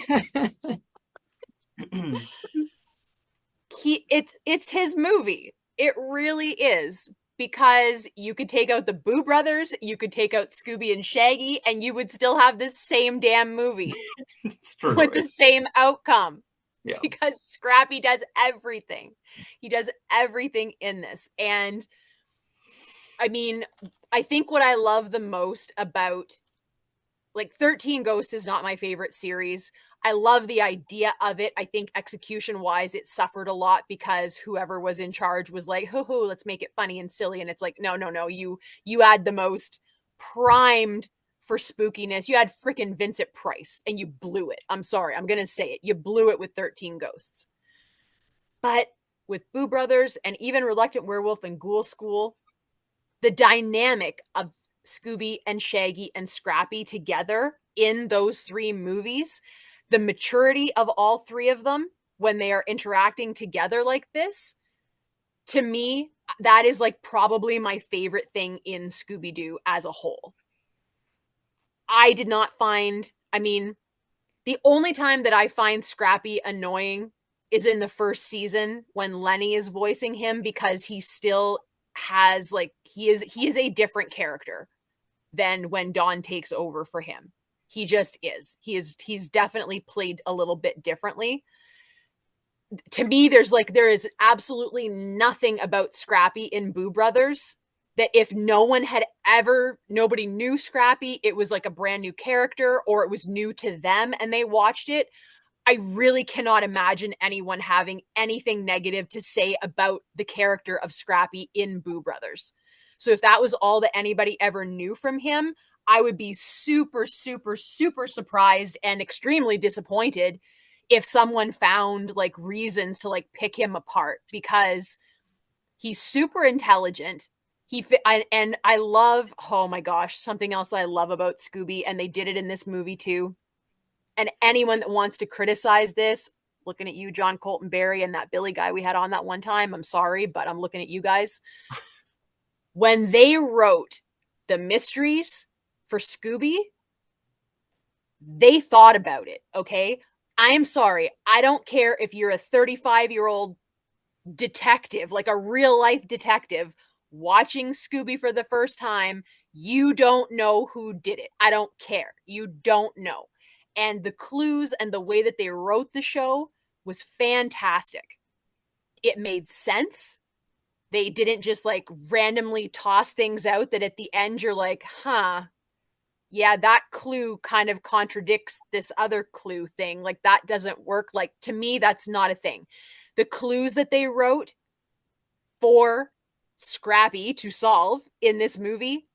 It's his movie. It really is. Because you could take out the Boo Brothers, you could take out Scooby and Shaggy, and you would still have this same damn movie It's true. with the same outcome. Yeah. Because Scrappy does everything. He does everything in this. And I mean, I think what I love the most about, like, 13 Ghosts is not my favorite series. I love the idea of it. I think execution-wise, it suffered a lot because whoever was in charge was like, hoo-hoo, let's make it funny and silly. And it's like, no. You had the most primed for spookiness. You had freaking Vincent Price, and you blew it. I'm sorry. I'm going to say it. You blew it with 13 Ghosts. But with Boo Brothers and even Reluctant Werewolf and Ghoul School, the dynamic of Scooby and Shaggy and Scrappy together in those three movies, the maturity of all three of them when they are interacting together like this, to me, that is like probably my favorite thing in Scooby-Doo as a whole. I did not find, I mean, the only time that I find Scrappy annoying is in the first season when Lenny is voicing him, because he still has like, he is a different character than when Don takes over for him. He just is. He's definitely played a little bit differently. To me, there is absolutely nothing about Scrappy in Boo Brothers that if nobody knew Scrappy, it was like a brand new character, or it was new to them and they watched it. I really cannot imagine anyone having anything negative to say about the character of Scrappy in Boo Brothers. So if that was all that anybody ever knew from him, I would be super, super, super surprised and extremely disappointed if someone found like reasons to like pick him apart, because he's super intelligent. And I love, oh my gosh, something else I love about Scooby, and they did it in this movie too. And anyone that wants to criticize this, looking at you, John Colton Berry, and that Billy guy we had on that one time, I'm sorry, but I'm looking at you guys. When they wrote the mysteries for Scooby, they thought about it, okay? I am sorry. I don't care if you're a 35-year-old detective, like a real life detective, watching Scooby for the first time. You don't know who did it. I don't care. You don't know. And the clues and the way that they wrote the show was fantastic. It made sense. They didn't just like randomly toss things out that at the end you're like, huh, yeah, that clue kind of contradicts this other clue thing. Like that doesn't work. Like to me, that's not a thing. The clues that they wrote for Scrappy to solve in this movie,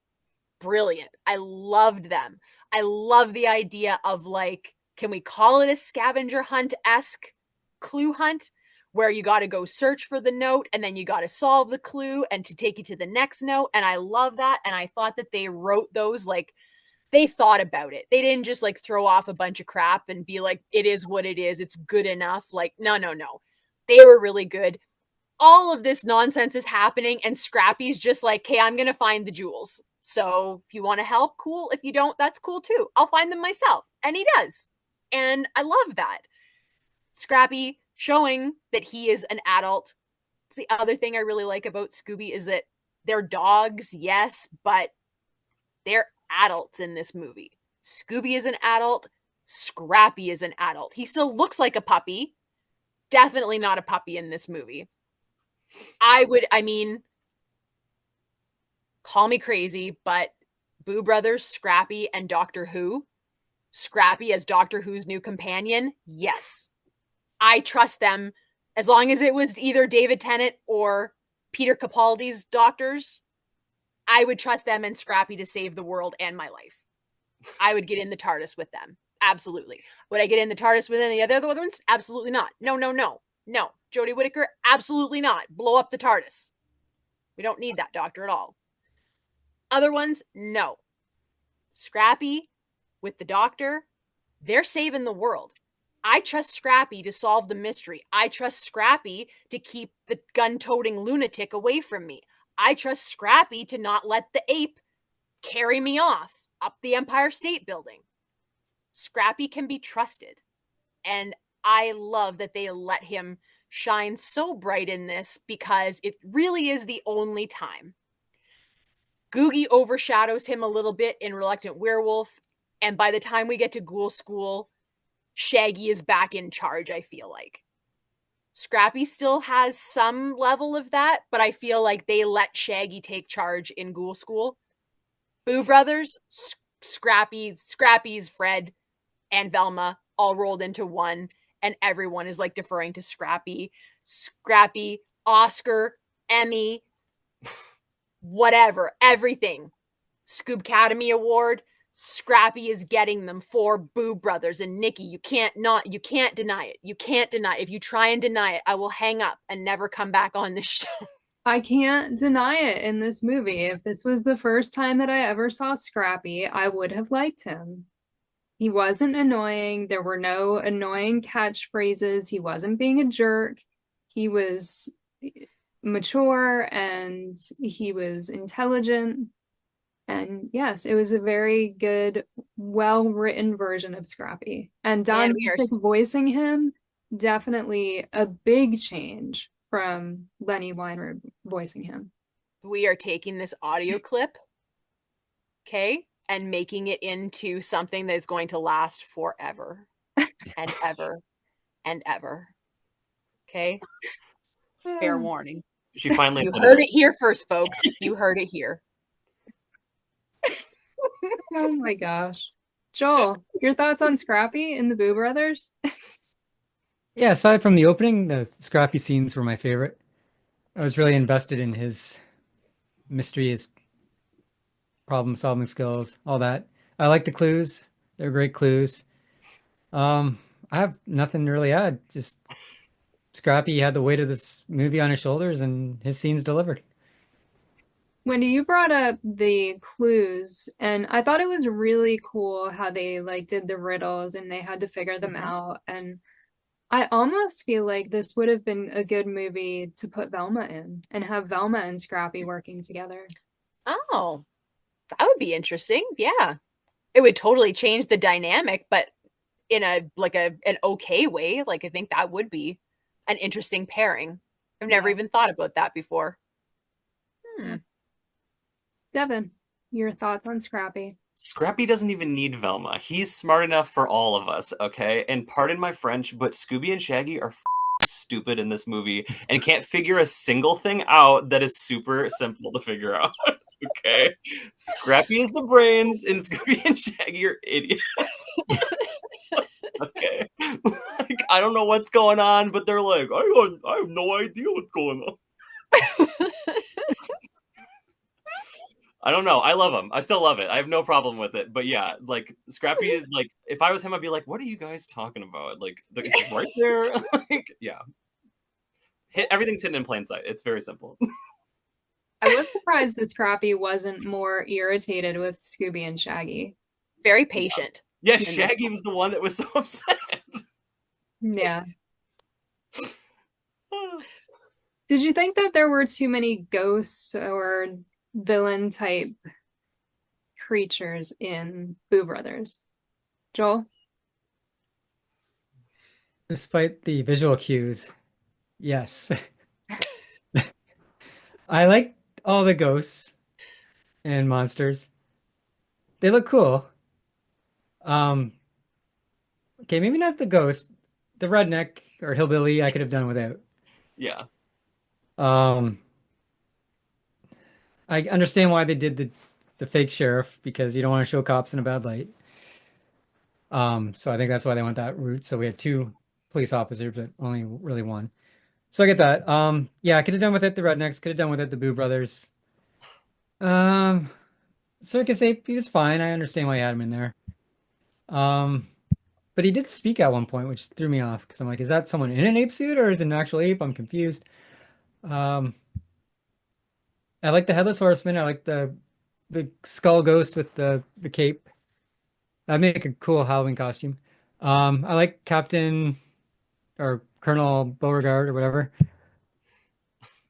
brilliant. I loved them. I love the idea of like, can we call it a scavenger hunt-esque clue hunt, where you got to go search for the note and then you got to solve the clue and to take you to the next note. And I love that. And I thought that they wrote those like, they thought about it. They didn't just like throw off a bunch of crap and be like, it is what it is. It's good enough. Like, no. They were really good. All of this nonsense is happening and Scrappy's just like, hey, I'm going to find the jewels. So if you want to help, cool. If you don't, that's cool too. I'll find them myself. And he does. And I love that. Scrappy showing that he is an adult. It's the other thing I really like about Scooby is that they're dogs, yes, but they're adults in this movie. Scooby is an adult. Scrappy is an adult. He still looks like a puppy. Definitely not a puppy in this movie. Call me crazy, but Boo Brothers, Scrappy, and Doctor Who. Scrappy as Doctor Who's new companion, yes. I trust them as long as it was either David Tennant or Peter Capaldi's doctors. I would trust them and Scrappy to save the world and my life. I would get in the TARDIS with them. Absolutely. Would I get in the TARDIS with any other ones? Absolutely not. No. Jodie Whittaker? Absolutely not. Blow up the TARDIS. We don't need that doctor at all. Other ones? No. Scrappy with the doctor, they're saving the world. I trust Scrappy to solve the mystery. I trust Scrappy to keep the gun-toting lunatic away from me. I trust Scrappy to not let the ape carry me off up the Empire State Building. Scrappy can be trusted. And I love that they let him shine so bright in this, because it really is the only time. Googie overshadows him a little bit in Reluctant Werewolf, and by the time we get to Ghoul School, Shaggy is back in charge, I feel like. Scrappy still has some level of that, but I feel like they let Shaggy take charge in Ghoul School. Boo Brothers, Scrappy's Fred and Velma all rolled into one, and everyone is like deferring to Scrappy. Scrappy, Oscar, Emmy, whatever, everything. Scoobcademy Award, Scrappy is getting them for Boo Brothers. And Nikki, you can't deny it. You can't deny it. If you try and deny it, I will hang up and never come back on this show. I can't deny it in this movie. If this was the first time that I ever saw Scrappy, I would have liked him. He wasn't annoying. There were no annoying catchphrases. He wasn't being a jerk. He was mature and he was intelligent. And yes, it was a very good, well-written version of Scrappy. And Don we are Matrick voicing him, definitely a big change from Lenny Weinberg voicing him. we are taking this audio clip, okay, and making it into something that is going to last forever and ever and ever. Okay? It's fair warning. She finally You put heard it here first, folks. You heard it here. Oh my gosh. Joel, your thoughts on Scrappy and the Boo Brothers? Yeah, aside from the opening, the Scrappy scenes were my favorite. I was really invested in his mystery, his problem-solving skills, all that. I like the clues. They're great clues. I have nothing to really add. Just Scrappy had the weight of this movie on his shoulders, and his scenes delivered. Wendy, you brought up the clues, and I thought it was really cool how they like did the riddles and they had to figure them out. And I almost feel like this would have been a good movie to put Velma in and have Velma and Scrappy working together. Oh, that would be interesting. Yeah. It would totally change the dynamic, but in an okay way. Like, I think that would be an interesting pairing. I've never even thought about that before. Devin, your thoughts on Scrappy? Scrappy doesn't even need Velma. He's smart enough for all of us, okay? And pardon my French, but Scooby and Shaggy are stupid in this movie and can't figure a single thing out that is super simple to figure out. Okay? Scrappy is the brains, and Scooby and Shaggy are idiots. Okay? Like, I don't know what's going on, but they're like, I have no idea what's going on. I don't know. I love him. I still love it. I have no problem with it. But yeah, like Scrappy is like, if I was him, I'd be like, what are you guys talking about? Like, it's right there. Like, yeah. Everything's hidden in plain sight. It's very simple. I was surprised that Scrappy wasn't more irritated with Scooby and Shaggy. Very patient. Yeah, Shaggy was the one that was so upset. Yeah. Did you think that there were too many ghosts or villain type creatures in Boo Brothers? Joel? Despite the visual cues, yes. I like all the ghosts and monsters. They look cool. Okay, maybe not the ghost. The redneck or hillbilly I could have done without. Yeah. I understand why they did the fake sheriff, because you don't want to show cops in a bad light. So I think that's why they went that route. So we had 2 police officers, but only really 1. So I get that. Yeah, I could have done with it the rednecks, could have done with it the Boo Brothers. Circus Ape, he was fine. I understand why you had him in there. But he did speak at one point, which threw me off, because I'm like, is that someone in an ape suit or is it an actual ape? I'm confused. I like the Headless Horseman. I like the skull ghost with the cape. That'd make a cool Halloween costume. I like Captain or Colonel Beauregard or whatever.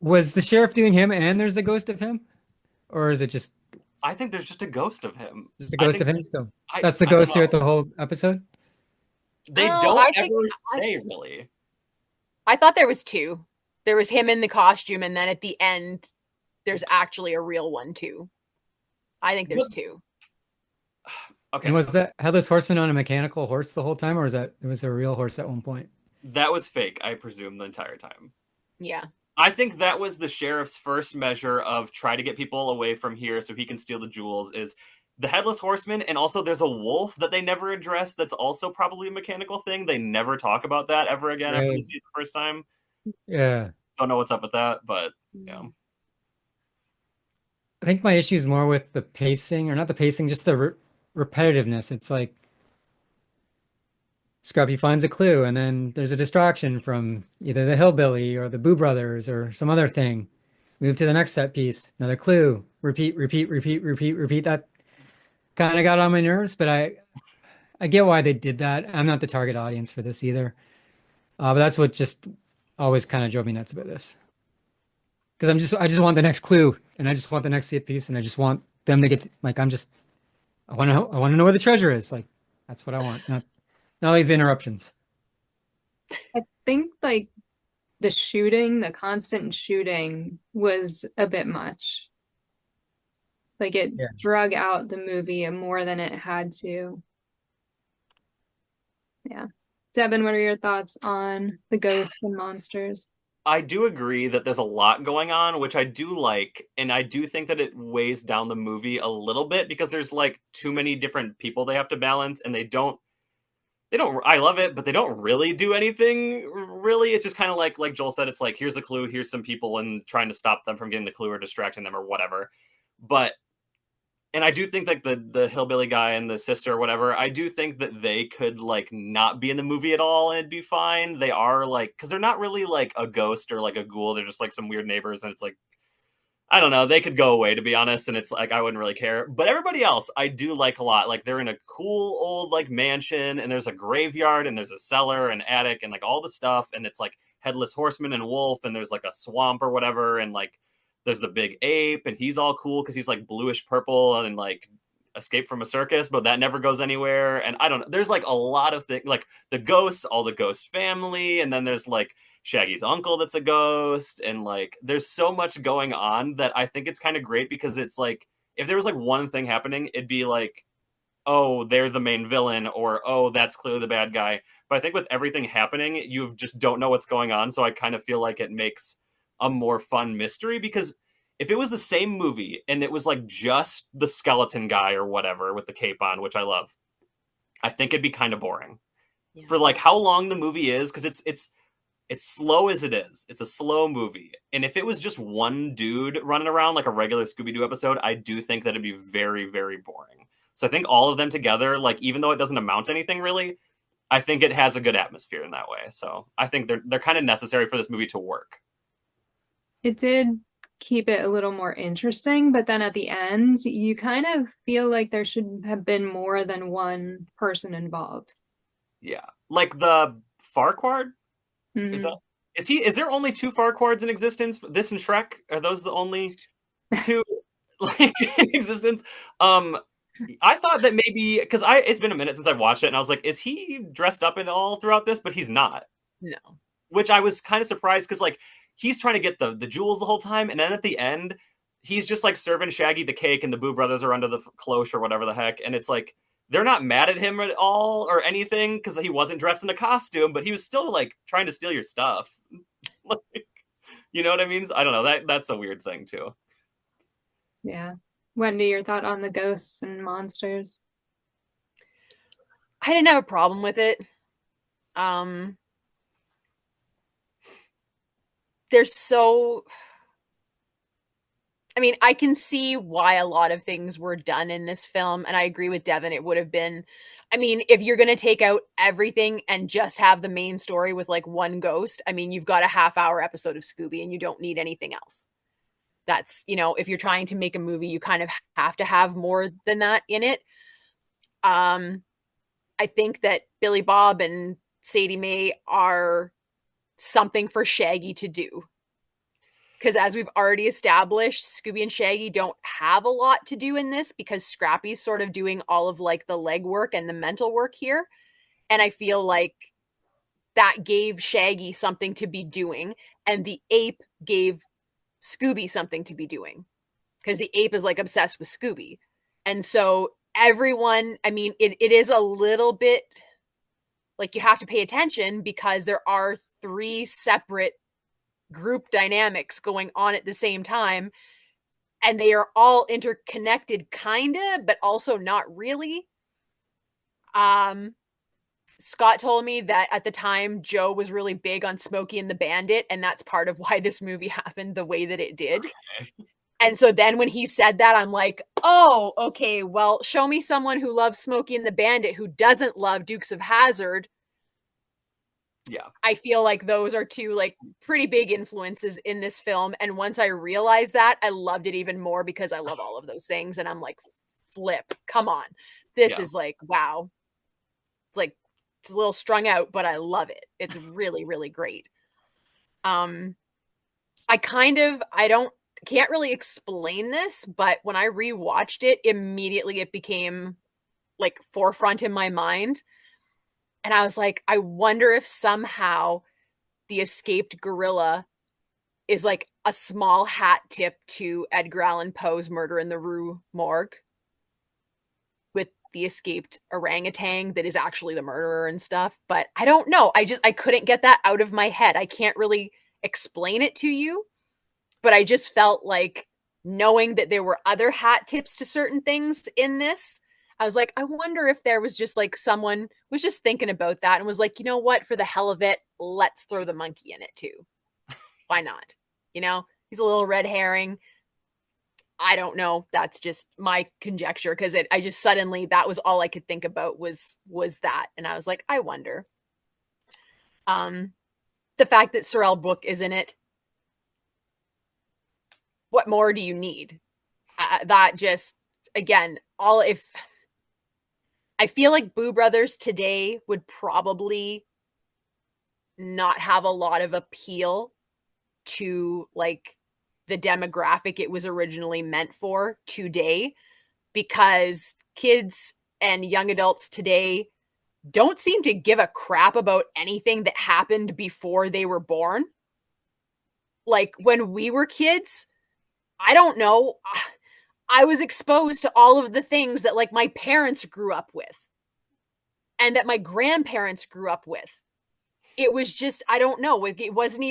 Was the sheriff doing him and there's a ghost of him? Or is it just I think there's just a ghost of him. a ghost of him still? I That's the don't ghost here at know. the whole episode? They Oh, don't I think- ever say, really. I thought there was 2. There was him in the costume, and then at the end, there's actually a real one too. I think there's 2. Okay. And was that Headless Horseman on a mechanical horse the whole time, or was it was a real horse at one point? That was fake, I presume, the entire time. Yeah. I think that was the sheriff's first measure of try to get people away from here so he can steal the jewels, is the Headless Horseman, and also there's a wolf that they never address that's also probably a mechanical thing. They never talk about that ever again after we Right. see it the first time. Yeah. Don't know what's up with that, but yeah. I think my issue is more with the pacing, or not the pacing, just the repetitiveness. It's like Scrappy finds a clue, and then there's a distraction from either the hillbilly or the Boo Brothers or some other thing. Move to the next set piece, another clue. Repeat, repeat, repeat, repeat, repeat. That kind of got on my nerves, but I get why they did that. I'm not the target audience for this either. But that's what just always kind of drove me nuts about this. because I just want the next clue, and I just want the next set piece, and I just want them to get like I want to know where the treasure is. Like that's what I want, not all these interruptions. I think like the constant shooting was a bit much. Like it Yeah. drug out the movie more than it had to. Yeah. Devin, what are your thoughts on the ghosts and monsters? I do agree that there's a lot going on, which I do like, and I do think that it weighs down the movie a little bit because there's like too many different people they have to balance, and they don't I love it, but they don't really do anything really. It's just kind of like Joel said, it's like here's a clue, here's some people, and trying to stop them from getting the clue or distracting them or whatever. But and I do think like the hillbilly guy and the sister or whatever, I do think that they could like not be in the movie at all and it'd be fine. They are like, because they're not really like a ghost or like a ghoul. They're just like some weird neighbors, and it's like I don't know. They could go away, to be honest, and it's like I wouldn't really care. But everybody else, I do like a lot. Like they're in a cool old like mansion, and there's a graveyard, and there's a cellar, and attic, and like all the stuff, and it's like headless horseman and wolf, and there's like a swamp or whatever, and like there's the big ape, and he's all cool because he's like bluish purple and like escaped from a circus, but that never goes anywhere. And I don't know. There's like a lot of things, like the ghosts, all the ghost family, and then there's like Shaggy's uncle that's a ghost, and like there's so much going on that I think it's kind of great because it's like if there was like one thing happening, it'd be like, oh, they're the main villain, or oh, that's clearly the bad guy. But I think with everything happening, you just don't know what's going on. So I kind of feel like it makes a more fun mystery because if it was the same movie and it was like just the skeleton guy or whatever with the cape on, which I love, I think it'd be kind of boring. Yeah. For like how long the movie is, because it's slow as it is. It's a slow movie. And if it was just one dude running around like a regular Scooby-Doo episode, I do think that it'd be very, very boring. So I think all of them together, like even though it doesn't amount to anything really, I think it has a good atmosphere in that way. So I think they're kind of necessary for this movie to work. It did keep it a little more interesting, but then at the end, you kind of feel like there should have been more than one person involved. Yeah. Like the Farquaad? Mhm. Is there only two Farquaads in existence? This and Shrek? Are those the only two like in existence? I thought that maybe because it's been a minute since I've watched it, and I was like, is he dressed up at all throughout this? But he's not. No. Which I was kind of surprised because like he's trying to get the jewels the whole time, and then at the end, he's just like serving Shaggy the cake, and the Boo Brothers are under the cloche or whatever the heck, and it's like they're not mad at him at all or anything because he wasn't dressed in a costume, but he was still like trying to steal your stuff. Like, you know what I mean? I don't know. That's a weird thing too. Yeah. Wendy, your thought on the ghosts and monsters? I didn't have a problem with it. There's so I mean, I can see why a lot of things were done in this film, and I agree with Devin. It would have been, I mean, if you're going to take out everything and just have the main story with like one ghost, I mean, you've got a half-hour episode of Scooby and you don't need anything else. That's, you know, if you're trying to make a movie, you kind of have to have more than that in it. I think that Billy Bob and Sadie Mae are something for Shaggy to do. Because as we've already established, Scooby and Shaggy don't have a lot to do in this because Scrappy's sort of doing all of like the legwork and the mental work here. And I feel like that gave Shaggy something to be doing, and the ape gave Scooby something to be doing because the ape is like obsessed with Scooby. And so everyone, I mean, it is a little bit like you have to pay attention because there are three separate group dynamics going on at the same time, and they are all interconnected kinda, but also not really. Scott told me that at the time Joe was really big on Smokey and the Bandit, and that's part of why this movie happened the way that it did. Okay. And so then when he said that, I'm like, oh, okay, well, show me someone who loves Smokey and the Bandit who doesn't love Dukes of Hazzard. Yeah. I feel like those are two like pretty big influences in this film. And once I realized that, I loved it even more because I love all of those things. And I'm like, flip, come on. This is like, wow. It's like, it's a little strung out, but I love it. It's really, really great. can't really explain this, but when I rewatched it, immediately it became like forefront in my mind. And I was like, I wonder if somehow the escaped gorilla is like a small hat tip to Edgar Allan Poe's Murder in the Rue Morgue with the escaped orangutan that is actually the murderer and stuff. But I don't know. I couldn't get that out of my head. I can't really explain it to you, but I just felt like, knowing that there were other hat tips to certain things in this, I was like, I wonder if there was just like someone was just thinking about that and was like, you know what, for the hell of it, let's throw the monkey in it too. Why not? You know, he's a little red herring. I don't know. That's just my conjecture, because I just suddenly, that was all I could think about was that. And I was like, I wonder. The fact that Sorrel Book is in it, what more do you need? That just, again, I feel like Boo Brothers today would probably not have a lot of appeal to like the demographic it was originally meant for today, because kids and young adults today don't seem to give a crap about anything that happened before they were born. Like when we were kids, I don't know, I was exposed to all of the things that like my parents grew up with and that my grandparents grew up with. It was just, I don't know, it wasn't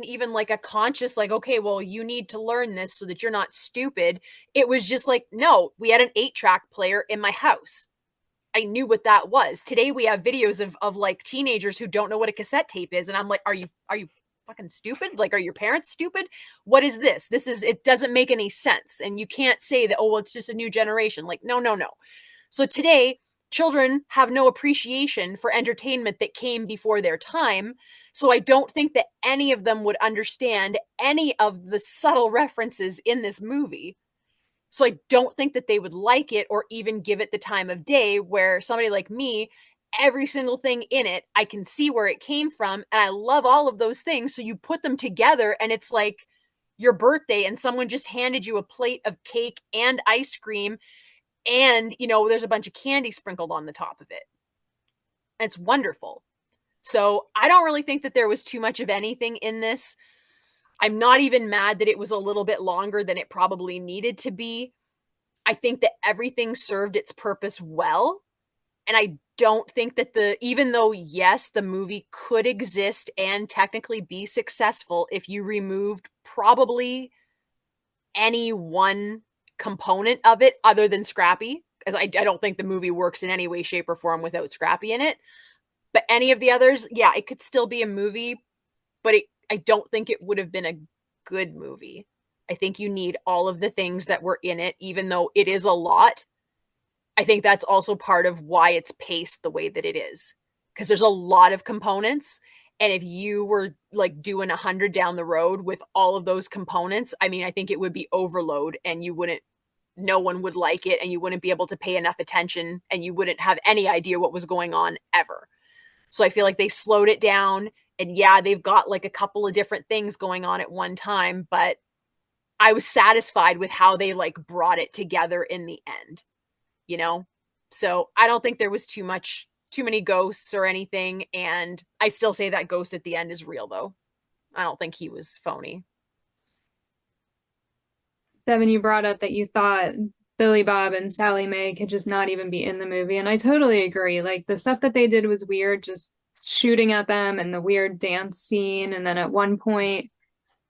even like a conscious, like, okay, well, you need to learn this so that you're not stupid. It was just like, no, we had an 8-track player in my house. I knew what that was. Today we have videos of like teenagers who don't know what a cassette tape is. And I'm like, are you fucking stupid? Like, are your parents stupid? What is this? It doesn't make any sense. And you can't say that, oh, well, it's just a new generation. Like, no. So today, children have no appreciation for entertainment that came before their time. So I don't think that any of them would understand any of the subtle references in this movie. So I don't think that they would like it or even give it the time of day, where somebody like me, every single thing in it, I can see where it came from. And I love all of those things. So you put them together and it's like your birthday and someone just handed you a plate of cake and ice cream. And, you know, there's a bunch of candy sprinkled on the top of it. And it's wonderful. So I don't really think that there was too much of anything in this. I'm not even mad that it was a little bit longer than it probably needed to be. I think that everything served its purpose well. And I don't think that even though, yes, the movie could exist and technically be successful if you removed probably any one component of it other than Scrappy, as I don't think the movie works in any way, shape, or form without Scrappy in it. But any of the others, yeah, it could still be a movie, but I don't think it would have been a good movie. I think you need all of the things that were in it, even though it is a lot. I think that's also part of why it's paced the way that it is, because there's a lot of components. And if you were like doing 100 down the road with all of those components, I mean, I think it would be overload and no one would like it, and you wouldn't be able to pay enough attention, and you wouldn't have any idea what was going on ever. So I feel like they slowed it down, and yeah, they've got like a couple of different things going on at one time, but I was satisfied with how they like brought it together in the end, you know? So I don't think there was too many ghosts or anything. And I still say that ghost at the end is real though. I don't think he was phony. Devin, you brought up that you thought Billy Bob and Sally Mae could just not even be in the movie. And I totally agree. Like the stuff that they did was weird, just shooting at them and the weird dance scene. And then at one point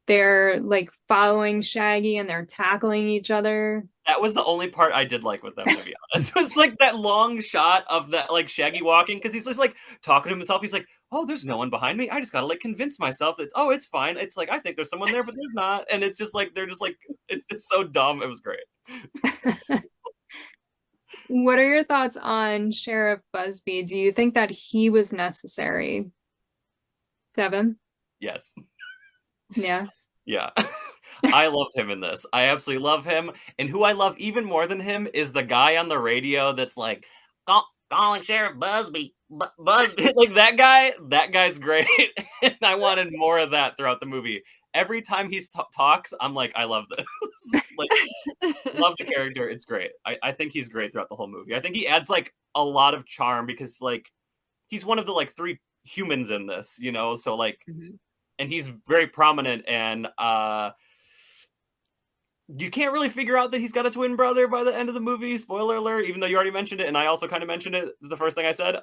they're like following Shaggy and they're tackling each other. That was the only part I did like with them, to be honest. It was like that long shot of that, like Shaggy walking, because he's just like talking to himself. He's like, "Oh, there's no one behind me. I just gotta like convince myself that it's fine. It's like I think there's someone there, but there's not." And it's just like they're just like it's just so dumb. It was great. What are your thoughts on Sheriff Busby? Do you think that he was necessary? Devin? Yes. Yeah. Yeah. I loved him in this. I absolutely love him. And who I love even more than him is the guy on the radio that's like, calling Sheriff Busby. Busby. Like that guy's great. And I wanted more of that throughout the movie. every time he talks, I'm like, I love this. Like, love the character. It's great. I think he's great throughout the whole movie. I think he adds like a lot of charm because like he's one of the like 3 humans in this, you know. So like, and he's very prominent, and you can't really figure out that he's got a twin brother by the end of the movie. Spoiler alert, even though you already mentioned it, and I also kind of mentioned it the first thing I said.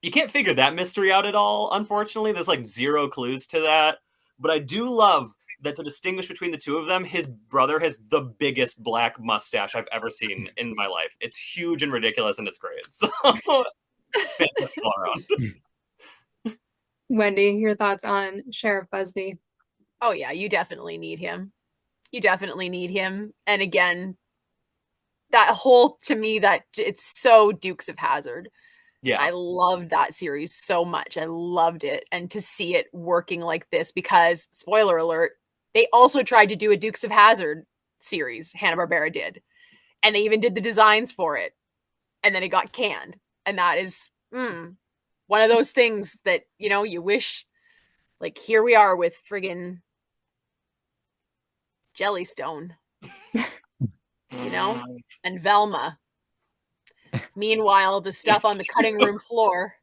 You can't figure that mystery out at all, unfortunately. There's like 0 clues to that. But I do love that to distinguish between the 2 of them, his brother has the biggest black mustache I've ever seen in my life. It's huge and ridiculous, and it's great. So, fantastic all around. Wendy, your thoughts on Sheriff Busby? Oh yeah, you definitely need him. You definitely need him. And again, that whole, to me, that it's so Dukes of Hazzard. Yeah. I loved that series so much. I loved it. And to see it working like this, because spoiler alert, they also tried to do a Dukes of Hazzard series, Hanna-Barbera did. And they even did the designs for it. And then it got canned. And that is one of those things that, you know, you wish, like, here we are with friggin' Jellystone, you know, and Velma. Meanwhile, the stuff on the cutting room floor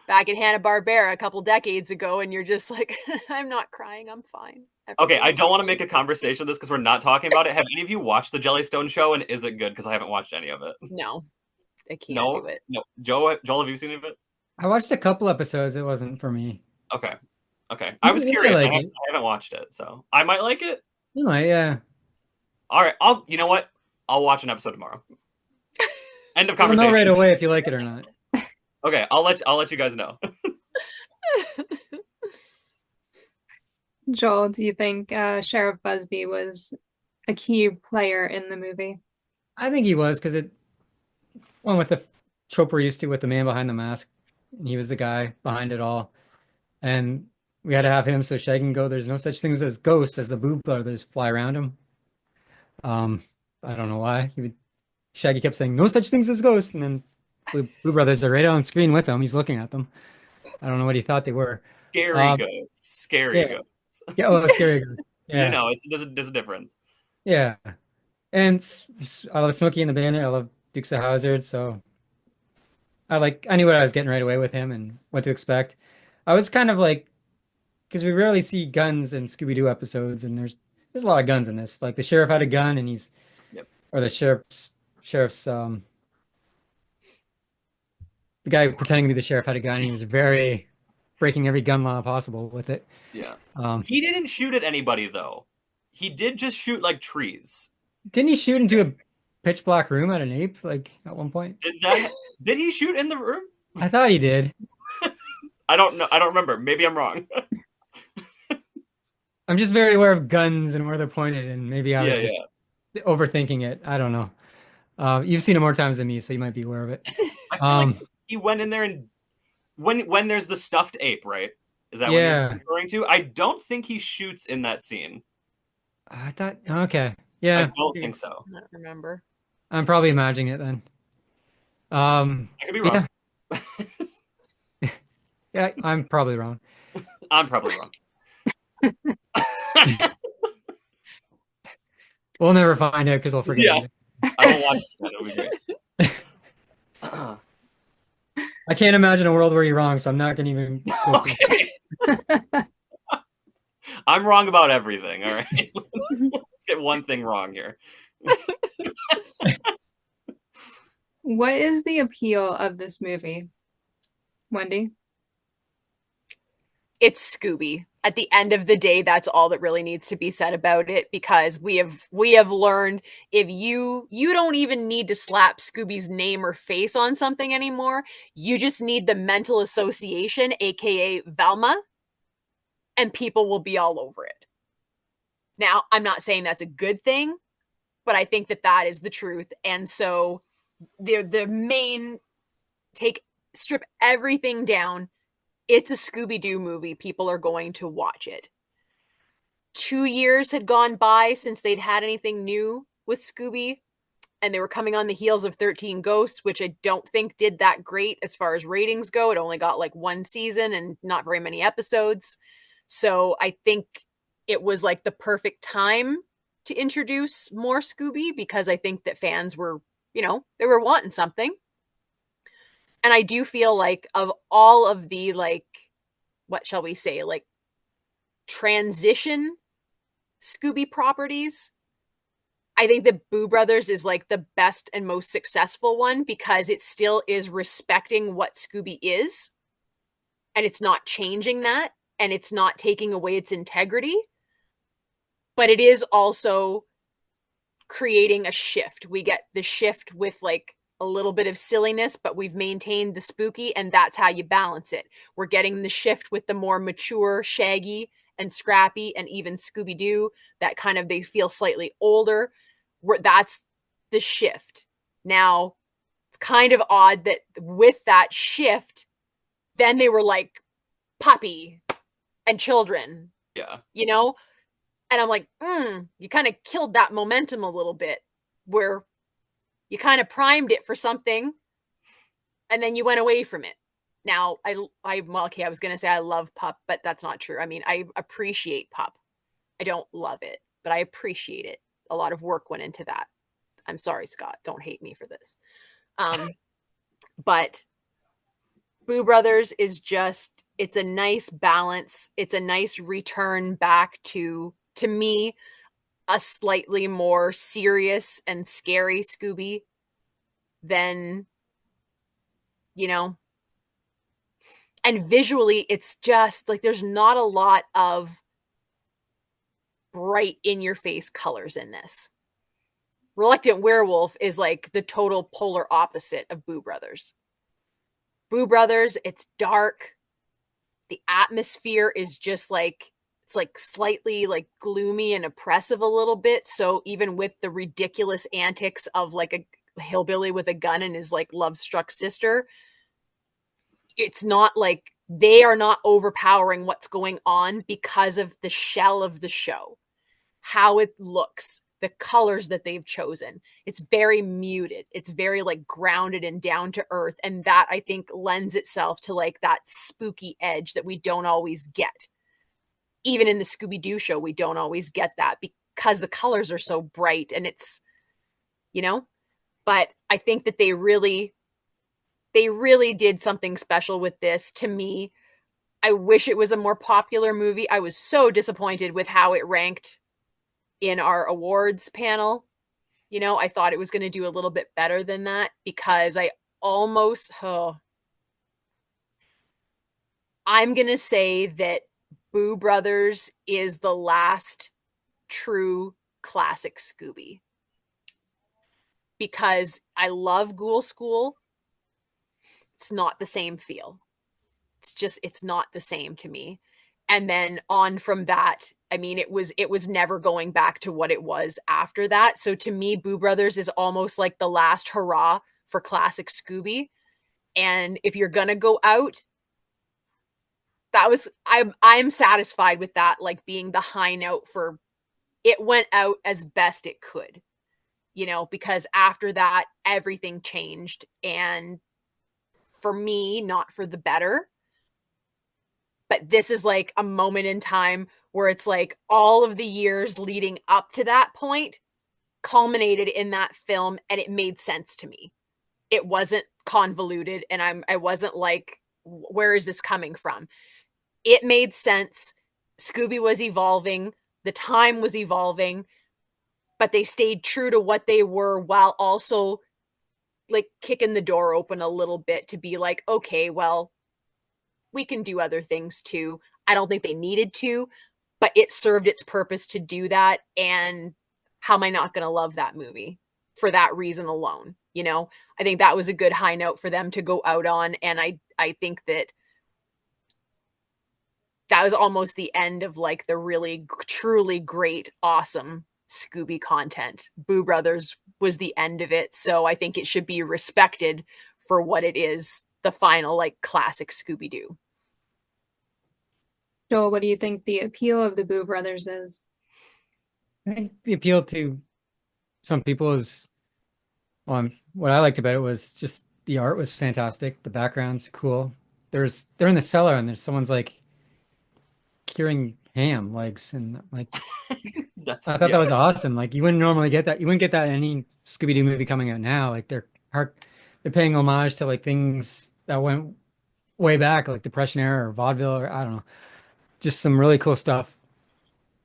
back at Hanna-Barbera a couple decades ago, and you're just like, I'm not crying, I'm fine. Okay, I don't want to make a conversation of this because we're not talking about it. Have any of you watched the Jellystone show, and is it good? Because I haven't watched any of it. No, I can't do it. No. Joel, have you seen any of it? I watched a couple episodes. It wasn't for me. Okay. I was curious. Like I haven't watched it, so I might like it. You might, yeah. All right. You know what? I'll watch an episode tomorrow. End of I'll conversation. know right away if you like it or not. Okay, I'll let you guys know. Joel, do you think Sheriff Busby was a key player in the movie? I think he was, because it went with the trope we're used to with the man behind the mask. And he was the guy behind it all. And we had to have him so Shaggy can go, there's no such things as ghosts, as the Boo brothers fly around him. I don't know why. Shaggy kept saying, no such things as ghosts. And then Boo brothers are right on screen with him. He's looking at them. I don't know what he thought they were. Scary ghosts. Scary ghosts. Yeah, oh, scary ghosts. Yeah. You know, there's a difference. Yeah. And I love Smokey and the Bandit. I love Dukes of Hazzard. So I knew what I was getting right away with him and what to expect. I was kind of like, because we rarely see guns in Scooby-Doo episodes, and there's a lot of guns in this. Like the sheriff had a gun, and or the sheriff's the guy pretending to be the sheriff had a gun, and he was very breaking every gun law possible with it. Yeah. He didn't shoot at anybody though. He did just shoot like trees. Didn't he shoot into a pitch black room at an ape like at one point? Did he shoot in the room? I thought he did. I don't know. I don't remember. Maybe I'm wrong. I'm just very aware of guns and where they're pointed, and maybe I was just overthinking it. I don't know. You've seen it more times than me, so you might be aware of it. I feel like he went in there, and when there's the stuffed ape, right? Is that what you're referring to? I don't think he shoots in that scene. I thought, okay. Yeah. I don't think so. I don't remember. I'm probably imagining it then. I could be wrong. Yeah, I'm probably wrong. I'm probably wrong. We'll never find out because we'll forget. Yeah. I will watch that. It'll be great. I can't imagine a world where you're wrong, so I'm not going to even. Okay. I'm wrong about everything. All right. Let's get one thing wrong here. What is the appeal of this movie, Wendy? It's Scooby. At the end of the day, that's all that really needs to be said about it, because we have learned if you don't even need to slap Scooby's name or face on something anymore. You just need the mental association, aka Velma, and people will be all over it. Now, I'm not saying that's a good thing, but I think that is the truth. And so the main strip everything down. It's a Scooby-Doo movie. People are going to watch it. 2 years had gone by since they'd had anything new with Scooby, and they were coming on the heels of 13 Ghosts, which I don't think did that great as far as ratings go. It only got like one season and not very many episodes. So I think it was like the perfect time to introduce more Scooby, because I think that fans were, they were wanting something. And I do feel like of all of the, like, what shall we say, like transition Scooby properties, I think that Boo Brothers is like the best and most successful one, because it still is respecting what Scooby is, and it's not changing that, and it's not taking away its integrity, but it is also creating a shift. We get the shift with like a little bit of silliness, but we've maintained the spooky, and that's how you balance it. We're getting the shift with the more mature Shaggy and Scrappy and even Scooby-Doo, that kind of, they feel slightly older. That's the shift. Now, it's kind of odd that with that shift, then they were like puppy and children. Yeah. And I'm like, you kind of killed that momentum a little bit, where you kind of primed it for something and then you went away from it. Now, well, okay, I was going to say I love Pup, but that's not true. I mean, I appreciate Pup. I don't love it, but I appreciate it. A lot of work went into that. I'm sorry, Scott. Don't hate me for this. But Boo Brothers is just, it's a nice balance. It's a nice return back to me, a slightly more serious and scary Scooby than, and visually, it's just like, there's not a lot of bright in your face colors in this. Reluctant Werewolf is like the total polar opposite of Boo Brothers. Boo Brothers, it's dark. The atmosphere is just like, it's like slightly like gloomy and oppressive a little bit. So even with the ridiculous antics of like a hillbilly with a gun and his like love-struck sister, it's not like, they are not overpowering what's going on because of the shell of the show, how it looks, the colors that they've chosen. It's very muted. It's very like grounded and down to earth. And that, I think, lends itself to like that spooky edge that we don't always get. Even in the Scooby-Doo show, we don't always get that because the colors are so bright, and it's, but I think that they really did something special with this. To me, I wish it was a more popular movie. I was so disappointed with how it ranked in our awards panel. I thought it was going to do a little bit better than that, because I'm going to say that Boo Brothers is the last true classic Scooby, because I love Ghoul School. It's not the same feel. It's not the same to me. And then on from that, I mean, it was never going back to what it was after that. So to me, Boo Brothers is almost like the last hurrah for classic Scooby. And if you're going to go out, I'm satisfied with that, like being the high note for it went out as best it could, because after that, everything changed. And for me, not for the better. But this is like a moment in time where it's like all of the years leading up to that point culminated in that film, and it made sense to me. It wasn't convoluted, and I wasn't like, where is this coming from? It made sense. Scooby was evolving. The time was evolving, but they stayed true to what they were, while also like kicking the door open a little bit to be like, okay, well, we can do other things too. I don't think they needed to, but it served its purpose to do that. And how am I not going to love that movie for that reason alone? I think that was a good high note for them to go out on. And I think that was almost the end of like the really truly great, awesome Scooby content. Boo Brothers was the end of it. So I think it should be respected for what it is, the final like classic Scooby-Doo. Joel, what do you think the appeal of the Boo Brothers is? I think the appeal to some people is, what I liked about it was just the art was fantastic. The background's cool. They're in the cellar, and there's someone's like curing ham legs, and like That's I thought that was awesome. Like you wouldn't normally get that. You wouldn't get that in any Scooby-Doo movie coming out now. Like they're paying homage to like things that went way back, like Depression era or vaudeville, or I don't know, just some really cool stuff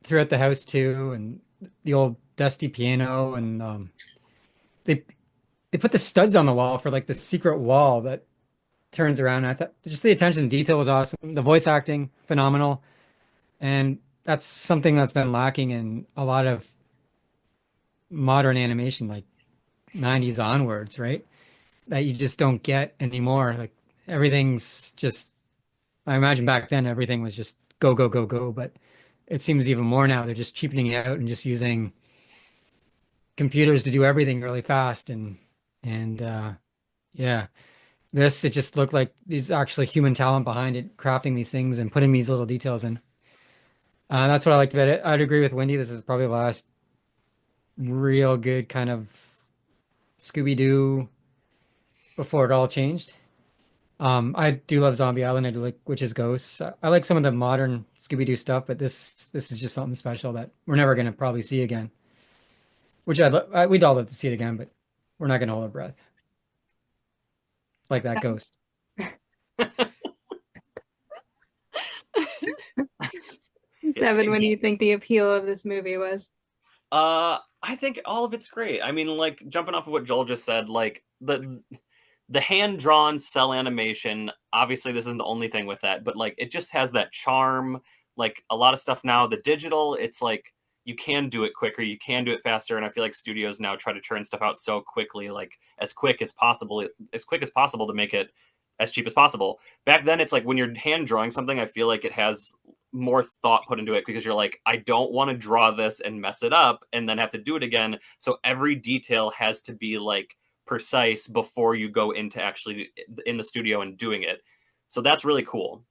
throughout the house too, and the old dusty piano, and they they put the studs on the wall for like the secret wall that turns around. I thought just the attention to detail was awesome. The voice acting, phenomenal. And that's something that's been lacking in a lot of modern animation, like 90s onwards, right? That you just don't get anymore. Like everything's just, I imagine back then everything was just go, go, go, go. But it seems even more now. They're just cheapening it out and just using computers to do everything really fast. And yeah, this, it just looked like there's actually human talent behind it, crafting these things and putting these little details in. That's what I liked about it. I'd agree with Wendy. This is probably the last real good kind of Scooby-Doo before it all changed. I do love Zombie Island. I do like Witches Ghosts. I like some of the modern Scooby-Doo stuff, but this is just something special that we're never gonna probably see again. Which we'd all love to see it again, but we're not gonna hold our breath like that ghost. Devin, what do you think the appeal of this movie was? I think all of it's great. I mean, like jumping off of what Joel just said, like the hand drawn cell animation. Obviously, this isn't the only thing with that, but like it just has that charm. Like a lot of stuff now, the digital, it's like you can do it quicker, you can do it faster, and I feel like studios now try to turn stuff out so quickly, like as quick as possible to make it as cheap as possible. Back then, it's like when you're hand drawing something, I feel like it has more thought put into it because you're like, I don't want to draw this and mess it up and then have to do it again. So every detail has to be like precise before you go into actually in the studio and doing it. So that's really cool.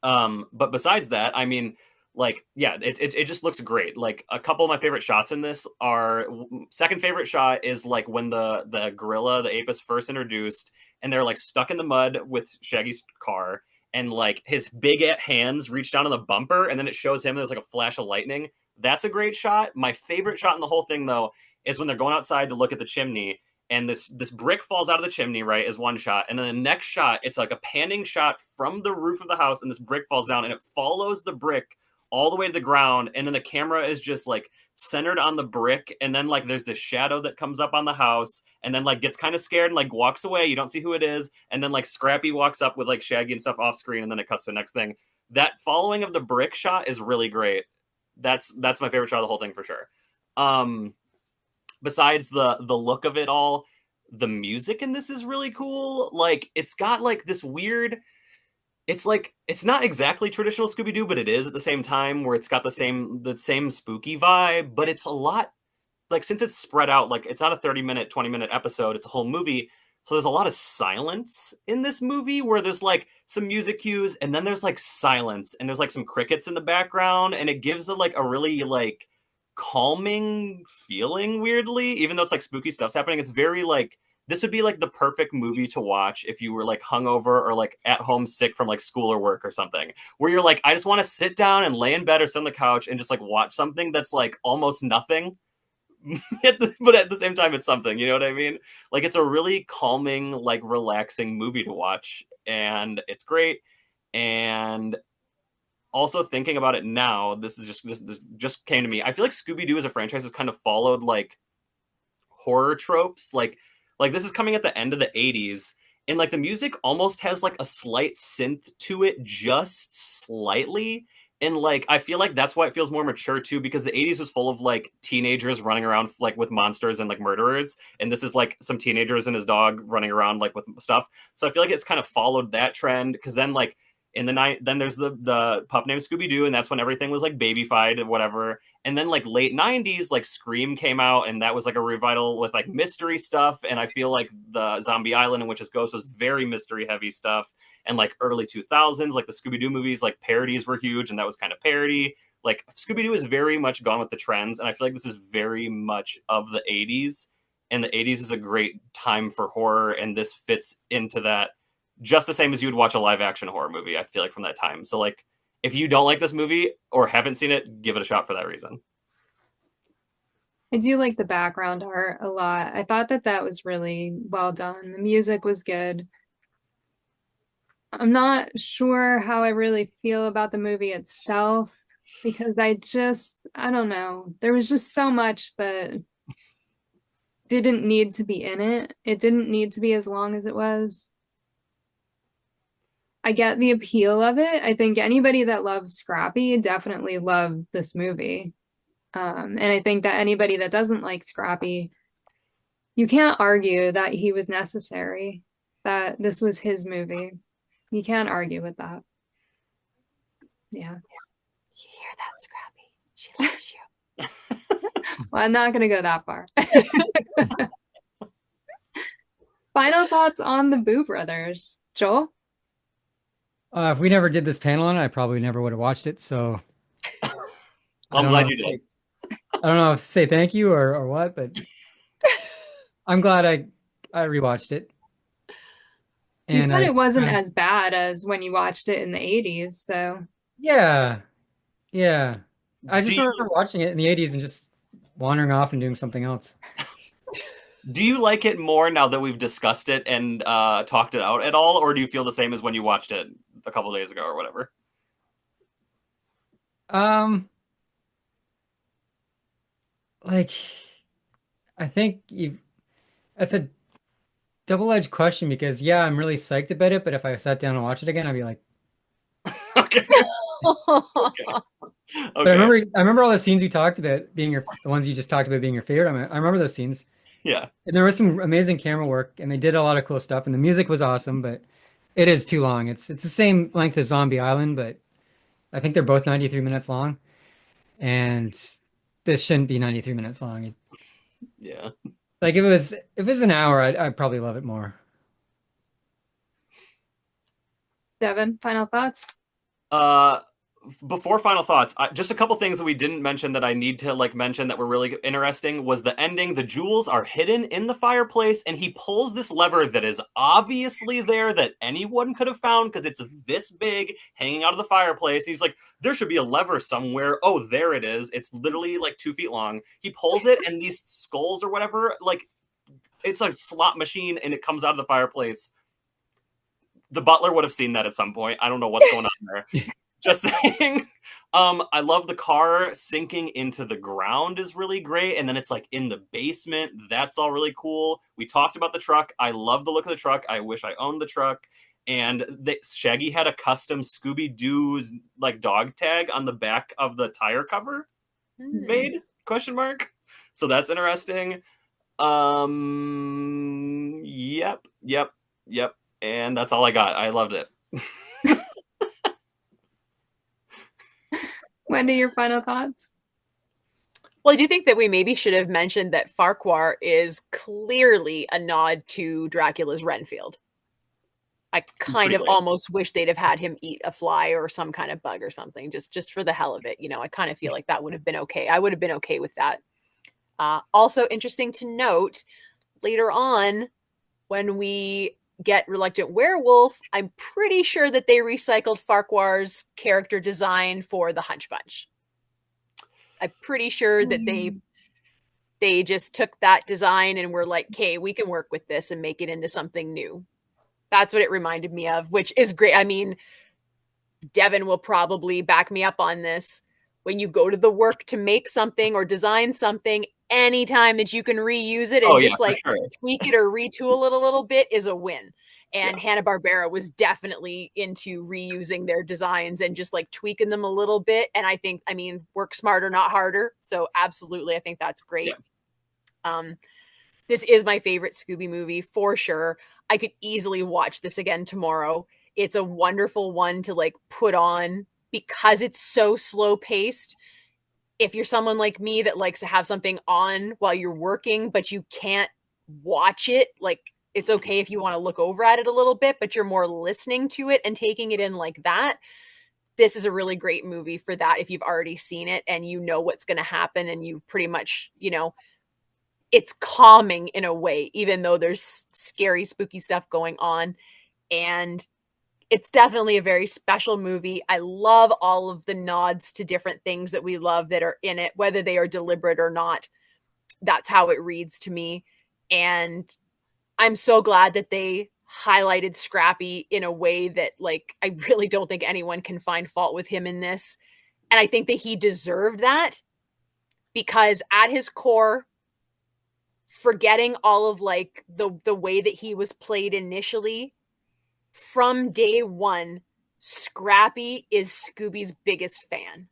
But besides that, I mean, like, yeah, it just looks great. Like a couple of my favorite shots in this are second favorite shot is like when the gorilla, the ape is first introduced and they're like stuck in the mud with Shaggy's car. And like his big hands reach down on the bumper and then it shows him, there's like a flash of lightning. That's a great shot. My favorite shot in the whole thing though is when they're going outside to look at the chimney and this brick falls out of the chimney, right, is one shot. And then the next shot, it's like a panning shot from the roof of the house and this brick falls down and it follows the brick all the way to the ground. And then the camera is just like centered on the brick. And then like there's this shadow that comes up on the house and then like gets kind of scared and like walks away. You don't see who it is. And then like Scrappy walks up with like Shaggy and stuff off screen. And then it cuts to the next thing. That following of the brick shot is really great. That's my favorite shot of the whole thing for sure. Besides the look of it all, the music in this is really cool. Like it's got like this weird, it's like it's not exactly traditional Scooby-Doo, but it is at the same time where it's got the same spooky vibe, but it's a lot like since it's spread out, like it's not a 30-minute, 20-minute episode, it's a whole movie. So there's a lot of silence in this movie where there's like some music cues and then there's like silence and there's like some crickets in the background and it gives it like a really like calming feeling weirdly, even though it's like spooky stuff's happening. It's very like this would be like the perfect movie to watch if you were like hungover or like at home sick from like school or work or something, where you're like, I just want to sit down and lay in bed or sit on the couch and just like watch something that's like almost nothing. But at the same time, it's something, you know what I mean? Like it's a really calming, like relaxing movie to watch and it's great. And also thinking about it now, this just came to me. I feel like Scooby-Doo as a franchise has kind of followed like horror tropes. Like this is coming at the end of the 80s and like the music almost has like a slight synth to it, just slightly. And like I feel like that's why it feels more mature too, because the 80s was full of like teenagers running around like with monsters and like murderers, and this is like some teenagers and his dog running around like with stuff. So I feel like it's kind of followed that trend, because then like in the night, then there's the pup named Scooby-Doo, and that's when everything was like babyfied and whatever. And then like late 90s, like Scream came out, and that was like a revival with like mystery stuff. And I feel like the Zombie Island and Witch's Ghost was very mystery heavy stuff. And like early 2000s, like the Scooby-Doo movies, like parodies were huge, and that was kind of parody. Like Scooby-Doo is very much gone with the trends, and I feel like this is very much of the 80s. And the 80s is a great time for horror, and this fits into that just the same as you would watch a live action horror movie, I feel like, from that time. So like if you don't like this movie or haven't seen it, give it a shot for that reason. I do like the background art a lot. I thought that that was really well done. The music was good. I'm not sure how I really feel about the movie itself because I don't know. There was just so much that didn't need to be in it. It didn't need to be as long as it was. I get the appeal of it. I think anybody that loves Scrappy definitely loved this movie. And I think that anybody that doesn't like Scrappy, you can't argue that he was necessary, that this was his movie. You can't argue with that. Yeah. You hear that, Scrappy? She loves you. Well, I'm not going to go that far. Final thoughts on the Boo Brothers, Joel? If we never did this panel on it, I probably never would have watched it. So I'm glad you did. I don't know if to say thank you or what, but I'm glad I rewatched it. You said it wasn't as bad as when you watched it in the 80s, so. Yeah. I just remember watching it in the 80s and just wandering off and doing something else. Do you like it more now that we've discussed it and talked it out at all, or do you feel the same as when you watched it a couple days ago or whatever? Like, I think that's a double-edged question because yeah, I'm really psyched about it, but if I sat down and watched it again, I'd be like, Okay. But I remember all the scenes you talked about being the ones you just talked about being your favorite. I remember those scenes. Yeah. And there was some amazing camera work, and they did a lot of cool stuff, and the music was awesome, but it is too long. It's the same length as Zombie Island, but I think they're both 93 minutes long, and this shouldn't be 93 minutes long. Yeah. Like if it was an hour, I'd probably love it more. Devin, final thoughts? Before final thoughts, just a couple things that we didn't mention that I need to mention that were really interesting was the ending. The jewels are hidden in the fireplace, and he pulls this lever that is obviously there that anyone could have found because it's this big, hanging out of the fireplace. He's like, there should be a lever somewhere. Oh, there it is. It's literally 2 feet long. He pulls it, and these skulls or whatever, it's a slot machine, and it comes out of the fireplace. The butler would have seen that at some point. I don't know what's going on there. Just saying. I love the car sinking into the ground is really great. And then it's in the basement. That's all really cool. We talked about the truck. I love the look of the truck. I wish I owned the truck. And Shaggy had a custom Scooby-Doo's dog tag on the back of the tire cover made ? So that's interesting. Yep. And that's all I got. I loved it. Wendy, your final thoughts? Well, I do think that we maybe should have mentioned that Farquhar is clearly a nod to Dracula's Renfield. I kind of almost wish they'd have had him eat a fly or some kind of bug or something, just for the hell of it. I kind of feel like that would have been okay. I would have been okay with that. Also interesting to note, later on, when we get Reluctant Werewolf, I'm pretty sure that they recycled Farquhar's character design for the Hunch Bunch. I'm pretty sure that they just took that design and were like, okay, we can work with this and make it into something new. That's what it reminded me of, which is great. I mean, Devin will probably back me up on this. When you go to the work to make something or design something, anytime that you can reuse it and tweak it or retool it a little bit is a win. And Hanna-Barbera was definitely into reusing their designs and just tweaking them a little bit. And I think, work smarter, not harder. So absolutely, I think that's great. Yeah. This is my favorite Scooby movie for sure. I could easily watch this again tomorrow. It's a wonderful one to put on because it's so slow paced. If you're someone like me that likes to have something on while you're working, but you can't watch it, it's okay if you want to look over at it a little bit, but you're more listening to it and taking it in like that. This is a really great movie for that. If you've already seen it and you know what's going to happen and you pretty much, it's calming in a way, even though there's scary, spooky stuff going on. And It's definitely a very special movie. I love all of the nods to different things that we love that are in it, whether they are deliberate or not. That's how it reads to me. And I'm so glad that they highlighted Scrappy in a way that, like, I really don't think anyone can find fault with him in this. And I think that he deserved that, because at his core, forgetting all of like the way that he was played initially, from day one, Scrappy is Scooby's biggest fan.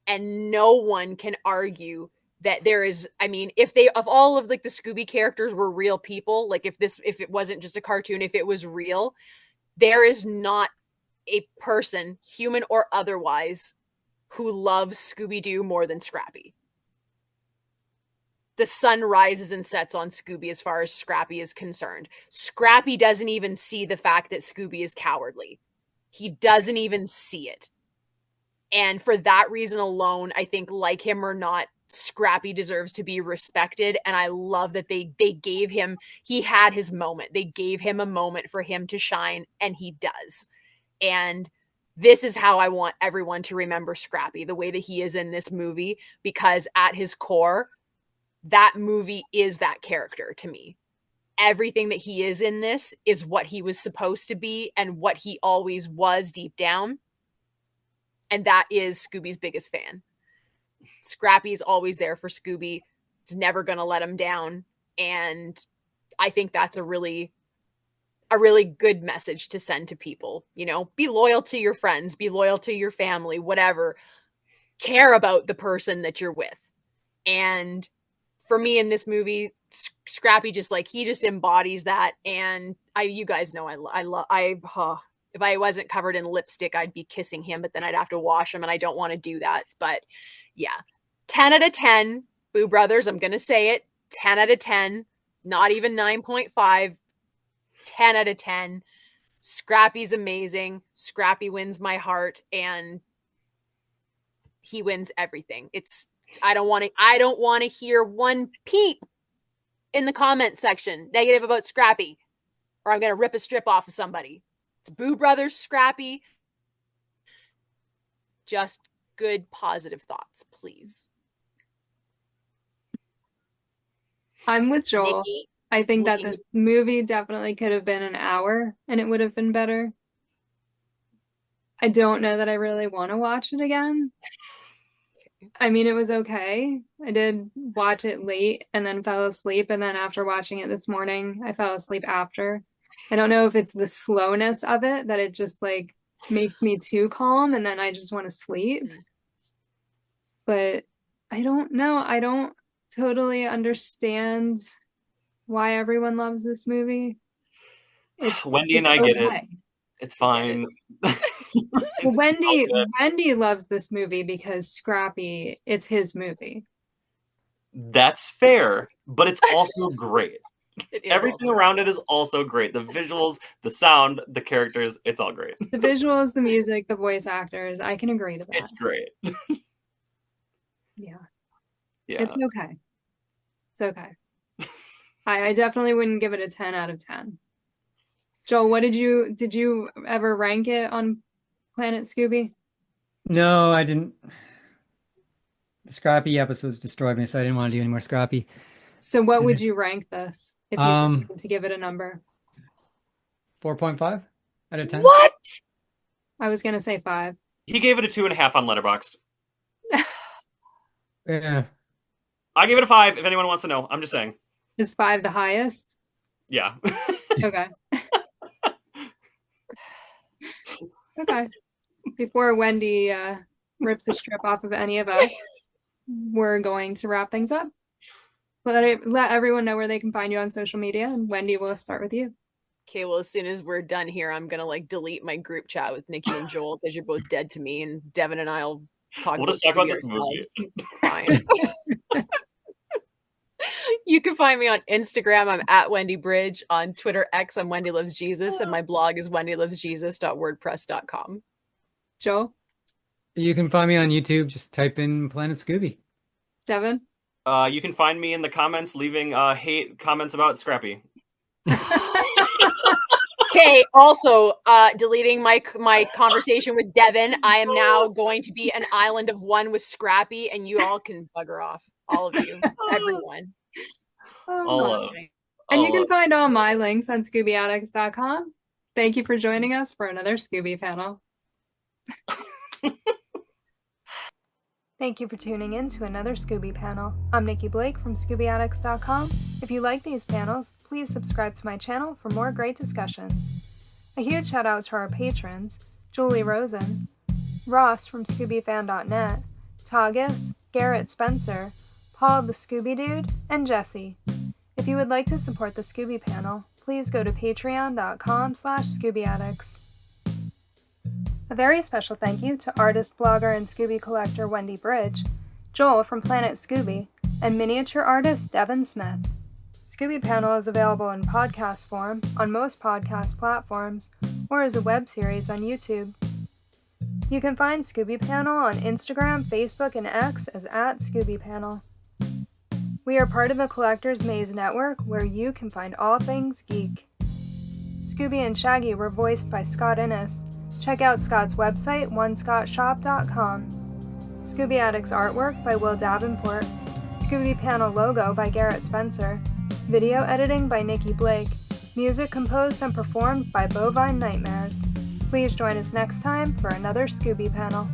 And no one can argue that there is, I mean, if all of like the Scooby characters were real people, like if it wasn't just a cartoon, if it was real, there is not a person, human or otherwise, who loves Scooby-Doo more than Scrappy. The sun rises and sets on Scooby as far as Scrappy is concerned. Scrappy doesn't even see the fact that Scooby is cowardly. He doesn't even see it. And for that reason alone, I think, like him or not, Scrappy deserves to be respected. And I love that they gave him, he had his moment. They gave him a moment for him to shine, and he does. And this is how I want everyone to remember Scrappy, the way that he is in this movie, because at his core, that movie is that character to me. Everything that he is in this is what he was supposed to be and what he always was deep down. And that is Scooby's biggest fan. Scrappy is always there for Scooby. He's never going to let him down. And I think that's a really good message to send to people. You know, be loyal to your friends, be loyal to your family, whatever. Care about the person that you're with. And for me in this movie, Scrappy just like, he just embodies that. And you guys know, if I wasn't covered in lipstick, I'd be kissing him, but then I'd have to wash him, and I don't want to do that. But yeah, 10 out of 10, Boo Brothers. I'm going to say it. 10 out of 10, not even 9.5, 10 out of 10. Scrappy's amazing. Scrappy wins my heart, and he wins everything. I don't want to hear one peep in the comment section negative about Scrappy, or I'm going to rip a strip off of somebody. It's Boo Brothers, Scrappy. Just good, positive thoughts, please. I'm with Joel. Nikki, I think that this movie definitely could have been an hour and it would have been better. I don't know that I really want to watch it again. I mean, it was okay. I did watch it late and then fell asleep. And then after watching it this morning, I fell asleep after. I don't know if it's the slowness of it that it just like makes me too calm and then I just want to sleep. But I don't know. I don't totally understand why everyone loves this movie. Wendy and I get it. It's fine. Well, Wendy loves this movie because Scrappy, it's his movie. That's fair, but it's also great. Everything around it is also great. The visuals, the sound, the characters, it's all great. The visuals, the music, the voice actors, I can agree to that. It's great. Yeah. Yeah. It's okay. It's okay. I definitely wouldn't give it a 10 out of 10. Joel, did you ever rank it on Planet Scooby? No, I didn't. The Scrappy episodes destroyed me, so I didn't want to do any more Scrappy. So what would you rank this if you wanted to give it a number? 4.5 out of 10. What? I was gonna say 5. He gave it a 2.5 on Letterboxd. Yeah. I gave it a 5 if anyone wants to know. I'm just saying. Is 5 the highest? Yeah. Okay. Okay. Before Wendy rips the strip off of any of us, we're going to wrap things up. Let everyone know where they can find you on social media, and Wendy, we'll start with you. Okay, well, as soon as we're done here, I'm gonna like delete my group chat with Nikki and Joel because you're both dead to me, and Devin and I'll talk. We'll just talk about this movie. Fine. You can find me on Instagram. I'm at Wendy Bridge. On Twitter X, I'm Wendy Loves Jesus, and my blog is wendylovesjesus.wordpress.com. Joel? You can find me on YouTube. Just type in Planet Scooby. Devin? You can find me in the comments leaving hate comments about Scrappy. Okay, Okay, also, deleting my conversation with Devin. I am now going to be an island of one with Scrappy, and you all can bugger off. All of you. Everyone. All And you can find all my links on ScoobyAddicts.com. Thank you for joining us for another Scooby panel. Thank you for tuning in to another Scooby panel. I'm Nikki Blake from ScoobyAddicts.com. If you like these panels, please subscribe to my channel for more great discussions. A huge shout out to our patrons, Julie Rosen, Ross from ScoobyFan.net, Tagus, Garrett Spencer, Paul the Scooby Dude, and Jesse. If you would like to support the Scooby panel, please go to patreon.com/ScoobyAddicts. A very special thank you to artist, blogger, and Scooby collector Wendy Bridge, Joel from Planet Scooby, and miniature artist Devin Smith. Scooby Panel is available in podcast form on most podcast platforms or as a web series on YouTube. You can find Scooby Panel on Instagram, Facebook, and X as @ScoobyPanel. We are part of the Collector's Maze Network, where you can find all things geek. Scooby and Shaggy were voiced by Scott Innes. Check out Scott's website, onescottshop.com. Scooby Addicts artwork by Will Davenport. Scooby Panel logo by Garrett Spencer. Video editing by Nikki Blake. Music composed and performed by Bovine Nightmares. Please join us next time for another Scooby panel.